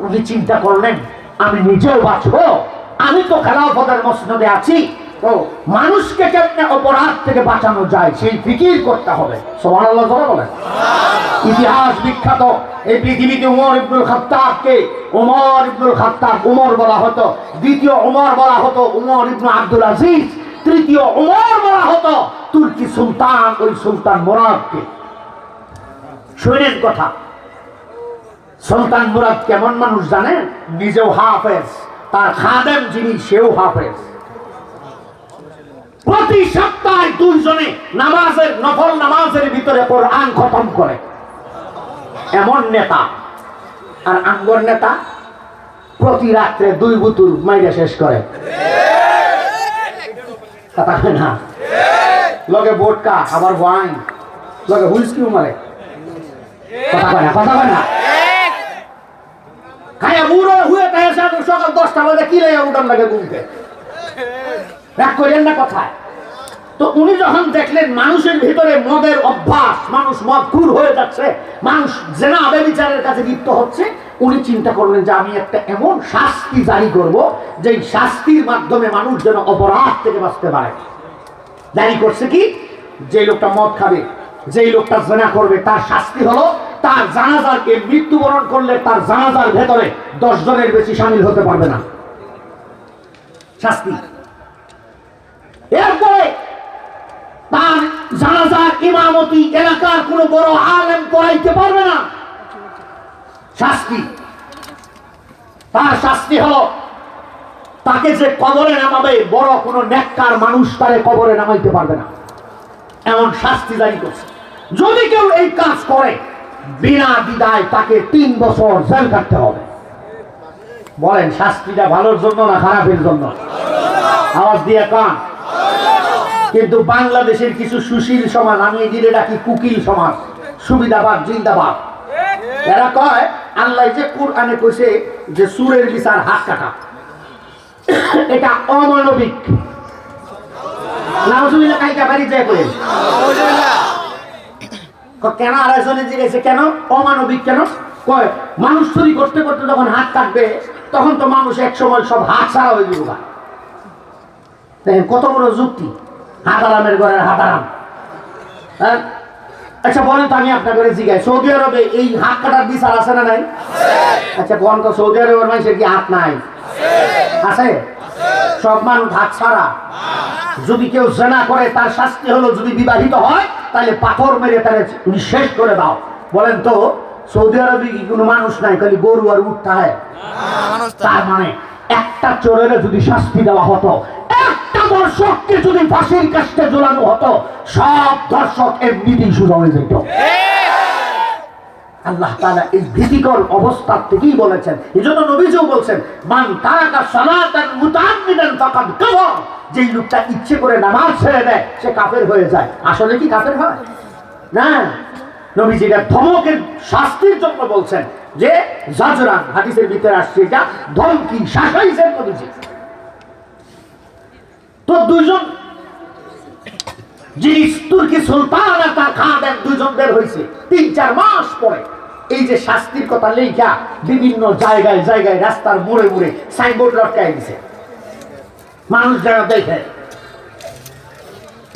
উনি চিন্তা করলেন আমি নিজেও বাঁচবো, আমি তো খেলাফতের মসনদে আছি, তো মানুষকে কেমনে অপরাধ থেকে বাঁচানো যায় সেই ফিকির করতে হবে। সুবহানাল্লাহ বলেন। ইতিহাস বিখ্যাত এই পৃথিবীতে উমর ইবনুল খাত্তাবকে উমর ইবনুল খাত্তাব উমর বলা হতো, দ্বিতীয় উমর বলা হতো উমর ইবনে আব্দুল আজিজ, তৃতীয় উমর বলা হতো তুর্কি সুলতান, ওই সুলতান মুরাদকে। শুনেন কথা, সুলতান মুরাদ কেমন মানুষ জানেন? নিজেও হাফেজ, তার খাদেম যিনি সেও হাফেজ। প্রতি সপ্তাহে 2 জনে নামাজের নফল নামাজের ভিতরে কোরআন খতম করে এমন নেতা। আর আঙ্গর নেতা প্রতি রাত্রে 2 বোতল মাইরা শেষ করে। কথা হয় না? লগে বোটকা, আবার ওয়াইন, লগে হুইস্কিও মারে। কথা হয় না? কথা হয় না? খায়া বুড়ো হয়ে তাই সকাল 10টা বাজে কি লাগে উঠান লাগে ঘুমতে। রাগ করেন না কথায়। তো উনি যখন দেখলেন মানুষের ভিতরে মদের অভ্যাস, মানুষ মদখুর হয়ে যাচ্ছে, মানুষ জেনা ব্যভিচারের কাছে লিপ্ত হচ্ছে, উনি চিন্তা করলেন যে আমি একটা এমন শাস্তি জারি করব যে শাস্তির মাধ্যমে মানুষ যেন অপরাধ থেকে বাঁচতে পারে। জারি করছে কি? যে লোকটা মদ খাবে, যেই লোকটা জেনা করবে, তার শাস্তি হলো তার জানাজারকে মৃত্যুবরণ করলে তার জানাজার ভেতরে 10 জনের বেশি শামিল হতে পারবে না, শাস্তি। এরপরে তার জানাজার ইমামতি এলাকার কোন বড় আলেম পড়াইতে পারবে না, শাস্তি। তার শাস্তি হলো তাকে যে কবরে নামাবে, বড় কোন নেককার মানুষ তারে কবরে নামাইতে পারবে না, এমন শাস্তি জারি করছে। যদি কেউ এই কাজ করে বিনা বিদায় তাকে 3 বছর জেল কাটতে হবে। বলেন শাস্তিটা ভালোর জন্য না খারাপের জন্য? আওয়াজ দিয়ে কান। কিন্তু বাংলাদেশের কিছু সুশীল সমাজ, আমি এগুলো ডাকি কুকিল সমাজ, সুবিধাবাদ জিন্দাবাদ, এরা কয় আল্লাহ যে কুরআনে কইছে যে সুরের বিচার হাত কাটা, এটা অমানবিক। নাউজুবিল্লাহ কাইটা বাড়ি যায় করে কেন? আরেকজনে জিজ্ঞেসে কেন অমানবিক কেন? কয় মানুষ চুরি করতে করতে যখন হাত কাটবে তখন তো মানুষ এক সময় সব হাত ছাড়া হয়ে যাবে। দেখেন কত বড় যুক্তি, হাত আরামের ঘরের হাত আরাম। হ্যাঁ, আচ্ছা বলেন তো, আমি আপনার ঘরে জিজ্ঞাসা, সৌদি আরবে এই হাত কাটার বিচার আছে না নাই? আচ্ছা কোন তো সৌদি আরবের মানুষের কি হাত নাই? আছে। সব মানুষ হাত ছাড়া। যদি কেউ জেনা করে তার শাস্তি হলো, যদি বিবাহিত হয় তাহলে পাথর মেরে তাহলে শেষ করে দাও। বলেন তো সৌদি আরবে কি কোনো মানুষ নাই, খালি গরু আর উঠতে হয়? তার মানে একটা চোরের যদি শাস্তি দেওয়া হতো, একটা দর্শককে যদি ফাঁসির কাস্টে ঝোলানো হতো, সব দর্শক এমনিতেই সোজা হয়ে যেত। আল্লাহ তাআলা এই ভীতিকর অবস্থা থেকেই বলেছেন। এজন্য নবীজিও বলছেন, মান তারাকা সালাতান মুতাআম্মিদান ফাকাদ কাফার, যেই লোকটা ইচ্ছে করে নামাজ ছেড়ে দেয় সে কাফের হয়ে যায়। আসলে কি কাফের হয় না? নবীজি এটা ধমকের শাস্তির জন্য বলছেন যে জাজরান, হাদিসের ভিতরে আসছে এটা ধমকি, শাসাইছেন নবীজি। তো দুইজন যিনি তুর্কি সুলতান আর তার খাদেম দুইজন বের হয়েছে 3-4 মাস পরে। এই যে শাস্তির কথা লেখা বিভিন্ন জায়গায় জায়গায় রাস্তার মোড়ে মোড়ে সাইনবোর্ড লটকাই দিছে, মানুষ যেন দেখে।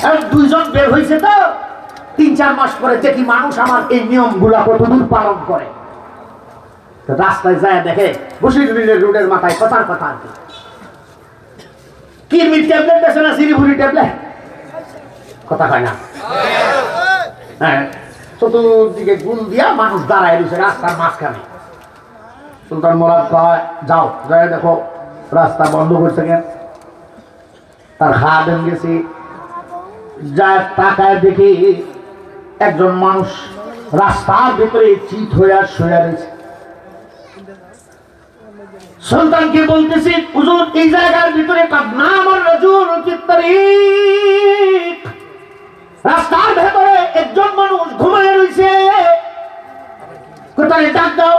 আর দুইজন বের হয়েছে তো 3-4 মাস পরে দেখি মানুষ আমার এই নিয়মগুলা কতদূর পালন করে। রাস্তায় যায় দেখে বসির রোডের মাথায় কথার কথা আর কি মিট ট্যাবলেট দেশে না সিরিভুরি ট্যাবলেট, কথা কয় না। হ্যাঁ, চতুর্দিকে গুল দিয়া মানুষ দাঁড়ায় রয়েছে রাস্তার মাঝখানে। সুলতান মোরাদ কয় যাও, যাই দেখো রাস্তা বন্ধ করছে কেন। তার খাদেম গেছি, যা তাকায় দেখি একজন মানুষ রাস্তার ভিতরে চিত হয়ে শুয়ে রয়েছে। সুলতানকে বলতেছি, হুজুর এই জায়গার ভিতরে রাস্তার ভেতরে একজন মানুষ ঘুমায় রয়েছে, কোথায় ডাক দাও।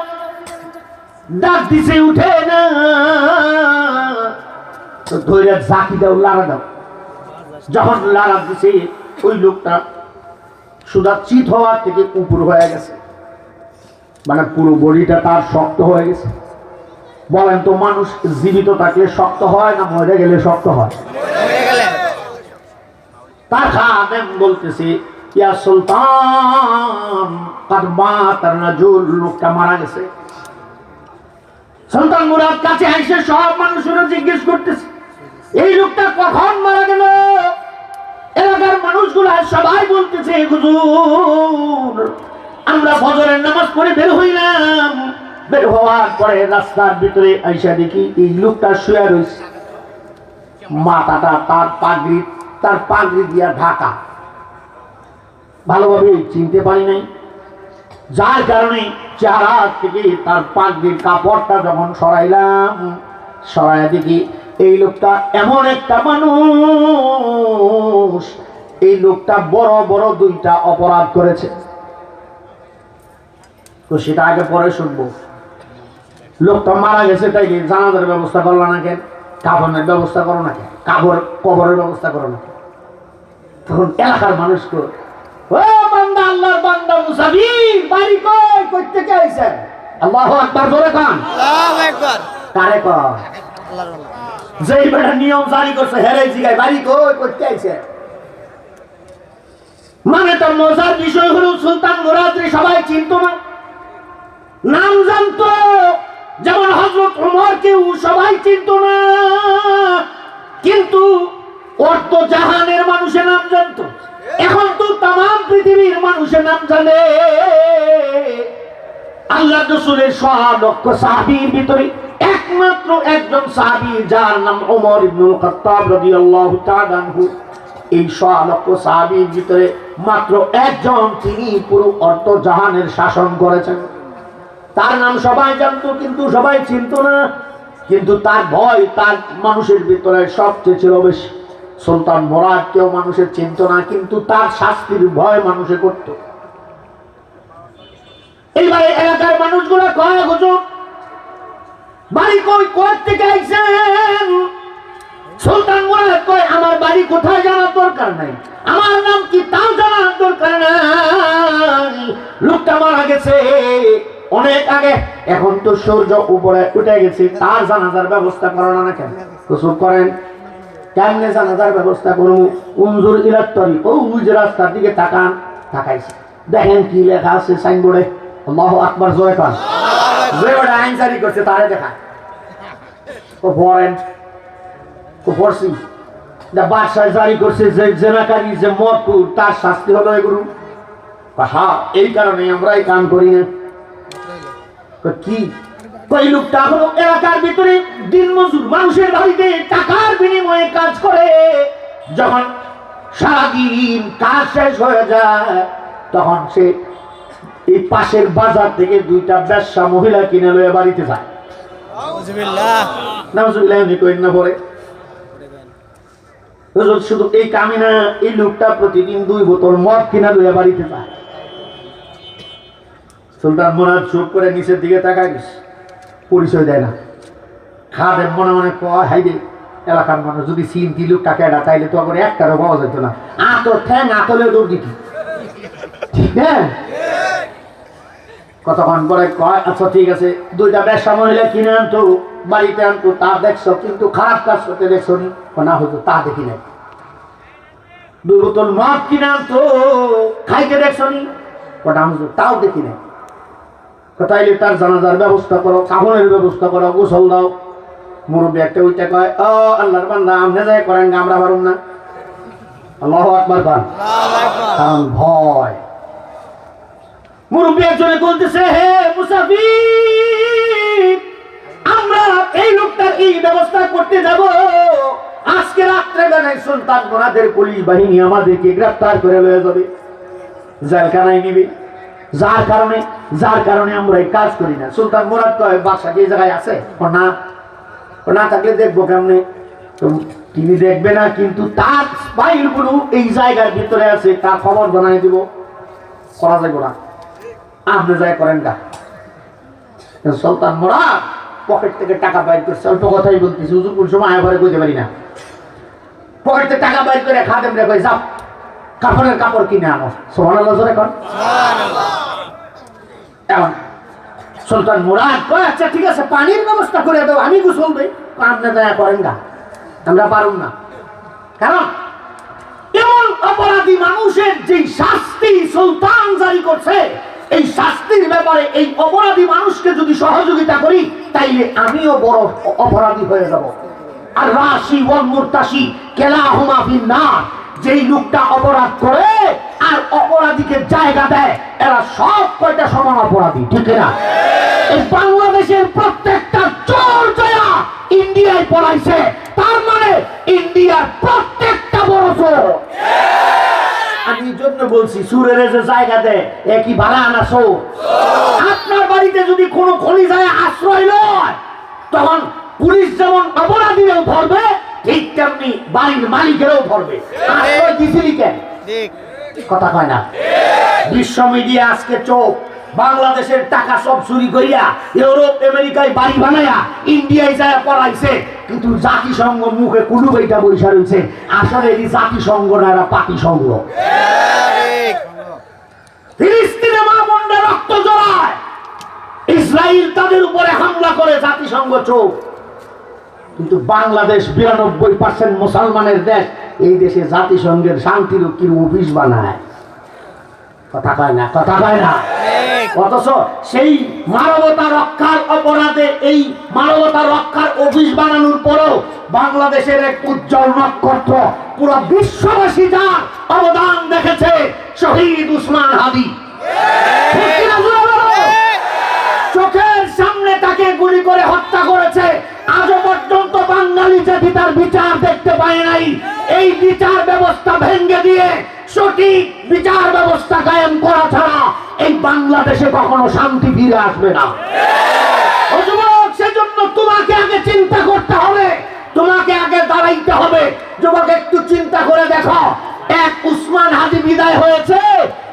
ডাক দিছে উঠে না, তো ধরে ঝাঁকি দাও, লাড়া দাও। যখন লাড়া দিছে ওই লোকটা সুদা চিত হওয়ার থেকে উপর হয়ে গেছে, মানে পুরো বডিটা তার শক্ত হয়ে গেছে। বলেন তো মানুষ জীবিত থাকলে শক্ত হয় না মরে গেলে শক্ত হয়? তার খাদেম বলতেছে, ইয়া সুলতান কাদ মাতার রাজুল, লোকটা মারা গেছে। সুলতান মুরাদ কাছে এসে সব মানুষেরা জিজ্ঞেস করতেছে এই লোকটা কখন মারা গেল। এলাকার মানুষগুলো সবাই বলতেছে, হুজুর আমরা ফজরের নামাজ পড়ে বের হইলাম, বের হওয়ার পরে রাস্তার ভিতরে আইসা দেখি এই লোকটা শুয়ে রয়েছে, মাথাটা তার পাগড়ি দিয়া ঢাকা, ভালোভাবে চিনতে পারি নাই, যার কারণে চেহারা থেকে তার পাগড়ির কাপড়টা যখন সরাইলাম, সরাই দেখি এই লোকটা এমন একটা মানুষ, এই লোকটা বড় বড় 2টা অপরাধ করেছে। তো সেটা আগে পরে শুনবো। লোকটা মারা গেছে তাই জানাজার ব্যবস্থা করলো না কেন, কাফনের ব্যবস্থা করো না কেন, কবরের ব্যবস্থা করো না কেন? তখন এলাকার মানুষ ও বান্দা, আল্লাহর বান্দা মুসাফির, বাড়ি কই, কই থেকে আইছেন? আল্লাহু আকবার জোরে কান। আল্লাহু আকবার কারে কয়? যেই বেটা নিয়ম জারি করছে হেরে জিগায় বাড়ি কই, কই থেকে আইছেন? মানে তার মজার বিষয় হলো সুলতান মুরাদরে সবাই চিনতো না, নাম জানতো, যেমন হযরত ওমরকেও সবাই চিনতো না, কিন্তু অর্ধ জাহানের মানুষের নাম জানতো। এখন তো তাম পৃথিবীর মানুষের নাম জানে। আল্লাহ রাসূলের 100 লক্ষ সাহাবীর ভিতরে একমাত্র একজন সাহাবী যার নাম ওমর ইবনুল খাত্তাব রাদিয়াল্লাহু তাআলা আনহু, এই 100 লক্ষ সাহাবীর ভিতরে মাত্র একজন, তিনি পুরো অর্থ জাহানের শাসন করেছেন। তার নাম সবাই জানতো কিন্তু সবাই চিনতো না, কিন্তু তার ভয় তার মানুষের ভিতরে সবচেয়ে ছিল বেশি। সুলতান মুরাদ কেউ মানুষের চিনত না, কিন্তু তার শাস্তির ভয় মানুষে করত। এইবারে এলাকার মানুষগুলো কয়, হুজুর বাড়ি কই থেকে আইছেন? সুলতান মুরাদ কয়, আমার বাড়ি কোথায় জানার দরকার নাই, আমার নাম কি তাও জানার দরকার নাই। লোকটা মারা গেছে অনেক আগে, এখন তো সূর্য উপরে উঠে গেছে, তার জানাজার ব্যবস্থা করো না কেন? তো চুপ করেন, কেমনে জানাজার ব্যবস্থা করবো? উনজুর ইলাত্তরি, ও ওই যে রাস্তার দিকে তাকান। তাকাইছে, দেখেন কি লেখা আছে সাইনবোর্ডে, আল্লাহু আকবার, জোরে কান। যে ওটা আইন জারি করছে তারে দেখায়, ও পড়েন, ও পড়ছি, বাদশাহ জারি করছে যে জেনাকারী, যে মদপুর, তার শাস্তি হলো এগুলো। হ্যাঁ, এই কারণে আমরা এই কাম করি না। কি কই? লোকটা হলো এলাকার ভিতরে দিনমজুর, মানুষের বাড়িতে টাকার বিনিময়ে কাজ করে। যখন সারাদিন কাজ শেষ হয়ে যায়, তখন সে এই পাশের বাজার থেকে 2টা বেশ্যা মহিলা কিনে লয়ে বাড়িতে যায়। শুধু এই কামই না, এই লোকটা প্রতিদিন 2 বোতল মদ কিনে লয়ে বাড়িতে যায়। সুলতান মুরাদ চুপ করে নিচের দিকে তাকায়, পরিচয় দেয় না। খাদেম মনে মনে কয়, হাইরে এলাকার মানুষ যদি চিনতি লোকটাকে তাইলে তো আবার একটারও পাওয়া যেত না, আতর ঠ্যাং আতলে দৌড় দিত। ঠিক না? কতক্ষণ পরে কয়, আচ্ছা ঠিক আছে, 2টা বেশ্যা মহিলা কিনে আনতো, বাড়িতে আনতো, তা দেখছো, কিন্তু খারাপ কাজ করতে দেখছো নি? না হতো, তা দেখি নাই। 2 বোতল মদ কিনে আনতো, খাইতে দেখছো নি? ওটা হতো, তাও দেখি নাই। তাইলে তার জানাজার ব্যবস্থা করো, কাফনের ব্যবস্থা করো, গোসল দাও। মুরব্বী একটা ওইটা কয়, ও আল্লাহর বান্দা, আপনি যাই করেন, আমরা পারুম না। আল্লাহু আকবার বল। কারণ ভয়। মুরব্বী একজনে বলতেছে, হে মুসাফির, আমরা এই লোকটার এই ব্যবস্থা করতে যাব। আজকে রাত্রে বেলায় সুলতান মুরাদের পুলিশ বাহিনী আমাদেরকে গ্রেফতার করে লয়ে যাবে, জেলখানায় নিবে। যার কারণে আমরা এই কাজ করি না। সুলতান মুরাদ কয়, বাদশা যে জায়গায় আছে, না থাকলে দেখবো কেমনে? তিনি দেখবে না, কিন্তু তার ফাইলগুলো এই জায়গার ভিতরে আছে, তার খবর জানাই দিব। করা যাবে না, আপনি যাই করেন গা। সুলতান মুরাদ পকেট থেকে টাকা বাইর করছে, অল্প কথাই বলতেছি, হুজুর কোন সময় আয়া ঘরে কইতে পারি না। পকেট থেকে টাকা বাইর করে খাদেম রে কই, যাও কাপড়ের কাপড় কিনে আনো। সুবহানাল্লাহ, জোরে কর। এখন সুলতান মুরাদ কয়, আচ্ছা ঠিক আছে, পানির ব্যবস্থা করে দাও, আমি গোসল দেই। আপনি দয়া করেন না, আমরা পারুম না। কারণ এমন অপরাধী মানুষের যে শাস্তি সুলতান জারি করছে, এই শাস্তির ব্যাপারে এই অপরাধী মানুষকে যদি সহযোগিতা করি, তাইলে আমিও বড় অপরাধী হয়ে যাব। আর রাশি ওয়াল মুরতাশি কেলাহুমা ফিন্নার, যেই লোকটা অপরাধ করে আর অপরাধীকে জায়গা দেয়, এরা সব কয়টা সমান অপরাধী, ঠিক না? এই বাংলাদেশের প্রত্যেকটা চোর জয়া ইন্ডিয়ায় পলাইছে, তার মানে ইন্ডিয়ার প্রত্যেকটা বড় চোর। আমি জন্য বলছি, সুরের যে জায়গা দেয়, একই ভাড়া আনা চোর। আপনার বাড়িতে যদি কোনো খনি যায় আশ্রয় নয়, তখন পুলিশ যেমন অপরাধীরাও ধরবে, ঠিক তেমনি বাড়ির মালিকেরও ধরবে। আশ্রয় দিছিলি কেন? কথা কয় না। বিশ্ব মিডিয়া আজকে চোখ, বাংলাদেশের টাকা সব চুরি করিয়া ইউরোপ আমেরিকায় বাড়ি বানায়া ইন্ডিয়ায় যায় পড়াইছে, কিন্তু জাতিসংঘ মুখে কুলু বইটা বৈশা রয়েছে। আসলে এই জাতিসংঘ না, এরা পাতিসংঘ। ফিলিস্তিনে মা বোনরা রক্ত জড়ায়, ইসরায়েল তাদের উপরে হামলা করে, জাতিসংঘ চোখ। কিন্তু বাংলাদেশ 92% মুসলমানের দেশ, এই দেশে জাতিসংঘের শান্তিরক্ষীর অফিস বানায়। কথা কয় না, কথা কয় না। অথচ সেই মানবতা রক্ষার অপরাধে এই মানবতা রক্ষার অফিস বানানোর পরেও বাংলাদেশের এক উজ্জ্বল নক্ষত্র, পুরো বিশ্ববাসী যার অবদান দেখেছে, শহীদ উসমান হাদি। চোখের সামনে তাকে গুলি করে হত্যা করেছে, আজও পর্যন্ত বাঙালি জাতি তার বিচার দেখতে পায় নাই। এই বিচার ব্যবস্থা ভেঙে দিয়ে সঠিক বিচার ব্যবস্থা কায়েম করা ছাড়া এই বাংলাদেশে কখনো শান্তি ফিরে আসবে না। ও যুবক, সেজন্য তোমাকে আগে চিন্তা করতে হবে, তোমাকে আগে দাঁড়াইতে হবে। যুবক, একটু চিন্তা করে দেখো, এক উসমান হাদি বিদায় হয়েছে,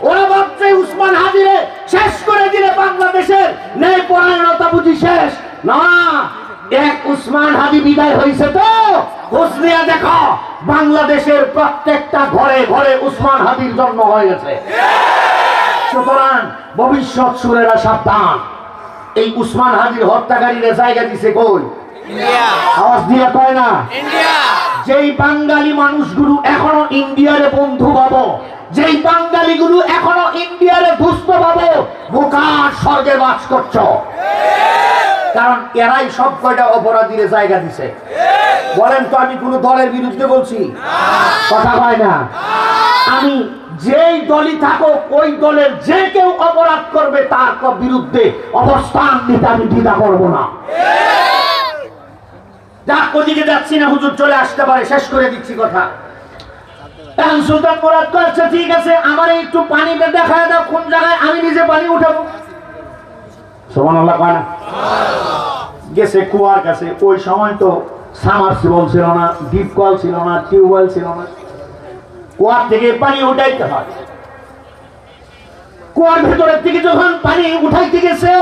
ওরা ভাবছে উসমান হাদিরে শেষ করে দিলে বাংলাদেশের ন্যায় পরায়ণতা বুঝি শেষ। না, এক উসমান হাদি বিদায় হয়েছে তো খোঁজ নিয়ে দেখো, বাংলাদেশের প্রত্যেকটা ঘরে ঘরে উসমান হাদির জন্ম হয়ে গেছে। সুতরাং ভবিষ্যৎ সুরেরা সাবধান। এই উসমান হাদির হত্যাকারীরা জায়গা দিছে কই? ইন্ডিয়া, আওয়াজ দিয়ে কয় না? ইন্ডিয়া। যেই বাঙালি মানুষগুলো এখনো ইন্ডিয়ারে বন্ধু পাবো, যেই বাঙালিগুলো এখনো ইন্ডিয়ারে দুস্থ পাবো, বোকার স্বর্গে বাস করছো। কারণ এরাই সব কয়টা অপরাধীর জায়গা দিছে। বলেন তো, আমি কোন দলের বিরুদ্ধে বলছি? কথা হয় না। আমি যেই দলই থাকো, ওই দলের যে কেউ অপরাধ করবে তার বিরুদ্ধে অবস্থান নিতে আমি দ্বিধা করবো না। যাক, ওদিকে যাচ্ছি না, হুজুর চলে আসতে পারে, শেষ করে দিচ্ছি কথা। সুলতান মুরাদ করেছে, ঠিক আছে, আমার একটু পানিটা দেখায় দাও কোন জায়গায় আমি নিজে পানি উঠাবো। সুবহানাল্লাহ কয় না? গেছে কুয়ার কাছে। ওই সময় তো সাবমার্সিবল ছিল না, ডিপ কল ছিল না, টিউবওয়েল ছিল না, কুয়ার থেকে পানি উঠাইতে হয়। কুয়ার ভেতরের থেকে যখন পানি উঠাইতে গেছে,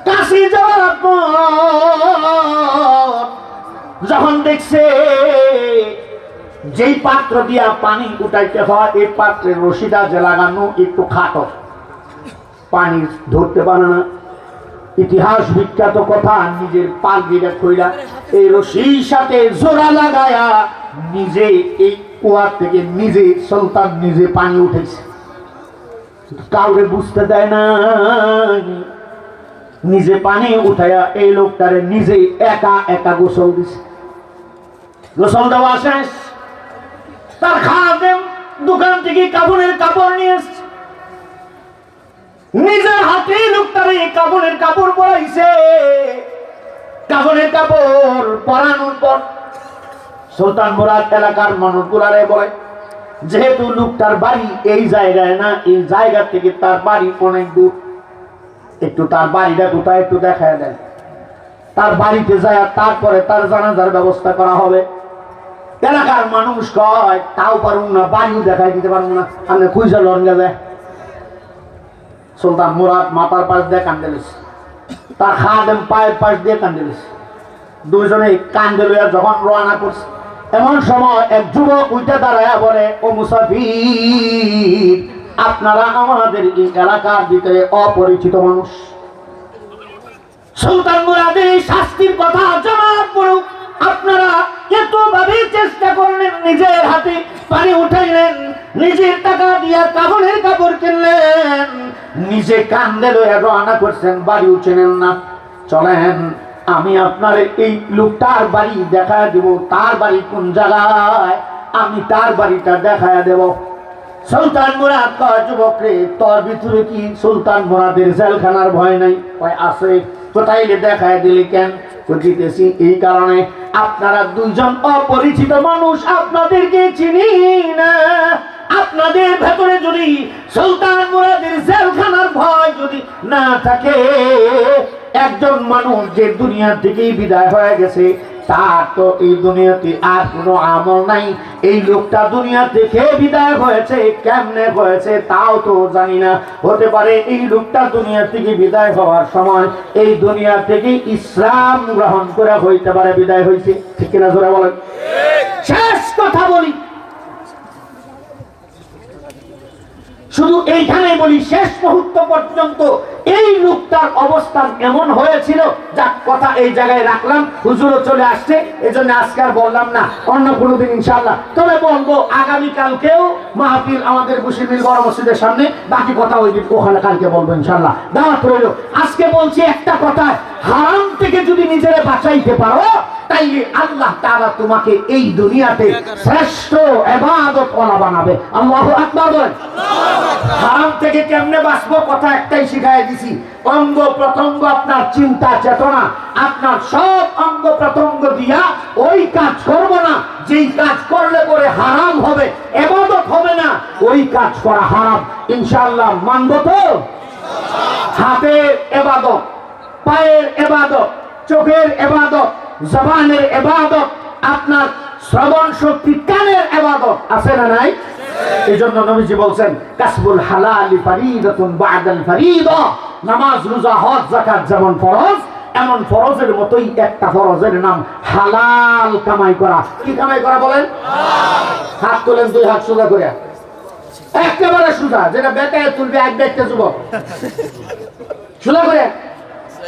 কাশি যাওয়ার পর যখন দেখছে যেই পাত্র দিয়া পানি উঠাইতে হয়, এই পাত্রের রশিটা যে লাগানো একটু খাটো, পানি ধরতে পারে না। ইতিহাস বিখ্যাত কথা, নিজের পাগড়িটা খইলা এই রশির সাথে জোড়া লাগায়া নিজে এই কুয়া থেকে নিজে সুলতান নিজে পানি উঠেছে, কাউকে বুঝতে দেয় না। নিজে পানি উঠায়া এই লোকটারে নিজে একা একা গোসল দিছে। গোসল দেওয়া শেষ, তার খাদেম দোকান থেকে কাপড়ের কাপড় নিয়ে এসছে, নিজের হাতে লোকটারে কাপড়ের কাপড় পরাইছে। কাপড়ের কাপড় পরানোর পর সুলতান মুরাদ এলাকার মানুষগুলারে বলে, যেহেতু লোকটার বাড়ি এই জায়গায় না, এই জায়গা থেকে তার বাড়ি অনেক দূর, একটু তার বাড়িটা কোথায় একটু দেখায় দেন। তার বাড়িতে যায়, তারপরে তার জানাজার ব্যবস্থা করা হবে। এলাকার মানুষ কয়, তাও পারুন না, বাড়িও দেখাই দিতে পারবো না, আপনি খুঁজে লন যাবে। সুলতান মুরাদ মাথার পাশ দিয়ে কান্দে দিয়েছে, তার খাদেম পায়ের পাশ দিয়ে কান্দে দিয়েছে। দুইজনে কান্দে লইয়া যখন রওনা করছে, এমন সময় এক যুবক উঠে দাঁড়ায় বলে, ও মুসাফির, আপনারা আমাদের এই এলাকার ভিতরে অপরিচিত মানুষ। সুলতান মুরাদের এই শাস্তির কথা জানার পরেও আপনারা এতভাবে চেষ্টা করলেন, নিজের হাতে পানি উঠাইলেন, নিজের টাকা দিয়ে কাপড়ের কাপড় কিনলেন, নিজে কান্দে লইয়া রওনা করছেন, বাড়িও চেনেন না। চলেন, আমি আপনার এই লোকটার বাড়ি দেখায় দেব, তার বাড়ি কোন জায়গায় আমি তার বাড়িটা দেখায় দেব। সুলতান মুরাদ কয়, যুবক রে, তোর ভিতরে কি সুলতান মুরাদের জেলখানার ভয় নাই? কয় আছে। কোথায় দেখায় দিলি কেন? দিতেছি এই কারণে, আপনারা দুইজন অপরিচিত মানুষ, আপনাদেরকে চিনি না। আপনাদের ভেতরে যদি সুলতান মুরাদের জেলখানার ভয় যদি না থাকে, একজন মানুষ যে দুনিয়া থেকেই বিদায় হয়ে গেছে, তার তো এই দুনিয়াতে আর কোনো আমল নাই। এই লোকটা দুনিয়া থেকে বিদায় হয়েছে, কেমনে হয়েছে তাও তো জানি না। হতে পারে এই লোকটা দুনিয়া থেকে বিদায় হওয়ার সময় এই দুনিয়া থেকে ইসলাম গ্রহণ করে হইতে পারে বিদায় হয়েছে। ঠিক কিনা জোরে বলেন? শেষ কথা বলি, শুধু এইখানে বলি, শেষ মুহূর্ত পর্যন্ত এই লোকটার অবস্থান এমন হয়েছিল, যা কথা এই জায়গায় রাখলাম। হুজুরও চলে আসছে, এই জন্য আজকে আর বললাম না, অন্য কোনো দিন ইনশাআল্লাহ। তবে বলবো, আগামীকালকেও মাহফিল আমাদের বসিরমিল বড় মসজিদের সামনে, বাকি কথা ওই দিন ওখানে কালকে বলবো ইনশাআল্লাহ। দাওয়াত রইল। আজকে বলছি একটা কথা, হারাম থেকে যদি নিজেরা বাঁচাইতে পারো, তাইলে আল্লাহ তাআলা তোমাকে এই দুনিয়াতে শ্রেষ্ঠ ইবাদতওয়ালা বানাবে। আল্লাহু আকবার বলেন। হারাম থেকে কেমনে বাঁচবো, কথা একটাই শিখাই দিছি, অঙ্গ প্রত্যঙ্গ, আপনার চিন্তা চেতনা, আপনার সব অঙ্গ প্রত্যঙ্গ দিয়া ওই কাজ করবো না যেই কাজ কাজ করা হারাম। ইনশাআল্লাহ মানব তো? হাতের ইবাদত, পায়ের ইবাদত, চোখের ইবাদত, জবানের ইবাদত, আপনার শ্রবণ শক্তি, কানের ইবাদত আছে না নাই? এই জন্য নবীজি বলছেন কাসবুল হালালি ফারিদাতুন বা'দাল ফারিদা। নামাজ, রোজা, হজ, যাকাত যেমন ফরজ, এমন ফরজের মতোই একটা ফরজের নাম হালাল কামাই করা। কি কামাই করা বলেন? হাত তোলেন, দুই হাত সোজা করে, একেবারে সোজা, যেটা বেকায় তুলবে এক ব্যক্তি যুবক, সোজা করে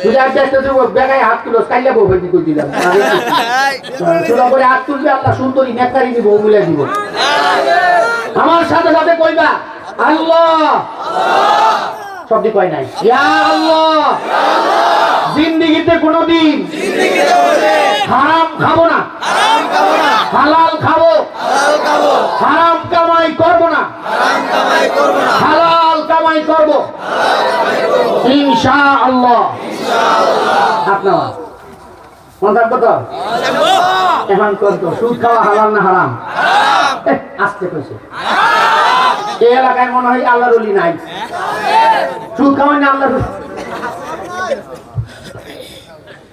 সোজা এক ব্যক্তি যুবক বেকায় হাত তুলো, কাইলে বউ ভেটি করে দিলাম। সোজা করে হাত তুলবে, আল্লাহ সুন্দরী নেকারি দিব, মিলে দিব। আমার সাথে সাথে কইবা আল্লাহ, শব্দ কয় নাই, ইয়া আল্লাহ। জিন্দেগিতে কোনোদিন হারাম খাবো না, হালাল খাবো, হারাম কামাই করবো না, হালাল কামাই করবো ইনশাআল্লাহ। আপনার মন থাকবো তো? এখন করতো সুদ খাওয়া হালাল না হারাম? আসতে কইছে এই এলাকায় মনে হয় আল্লাহর ওলি নাই। সুদ খাওয়াই না আল্লাহর,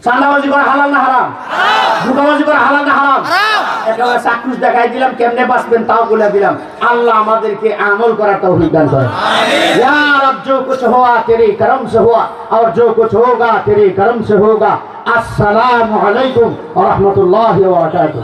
চাঁদাবাজি করা হালাল না হারাম? ধোঁকাবাজি করা হালাল না হারাম? একেবারে চাক্ষুষ দেখাই দিলাম, কেমনে বাঁচবেন তাও বলে দিলাম। আল্লাহ আমাদেরকে আমল করার তৌফিক দান করেন। ইয়া রব, जो कुछ हुआ तेरे करम से हुआ और जो कुछ होगा तेरे करम से होगा। अस्सलामु अलैकुम व रहमतुल्लाहि व बरकातुहू।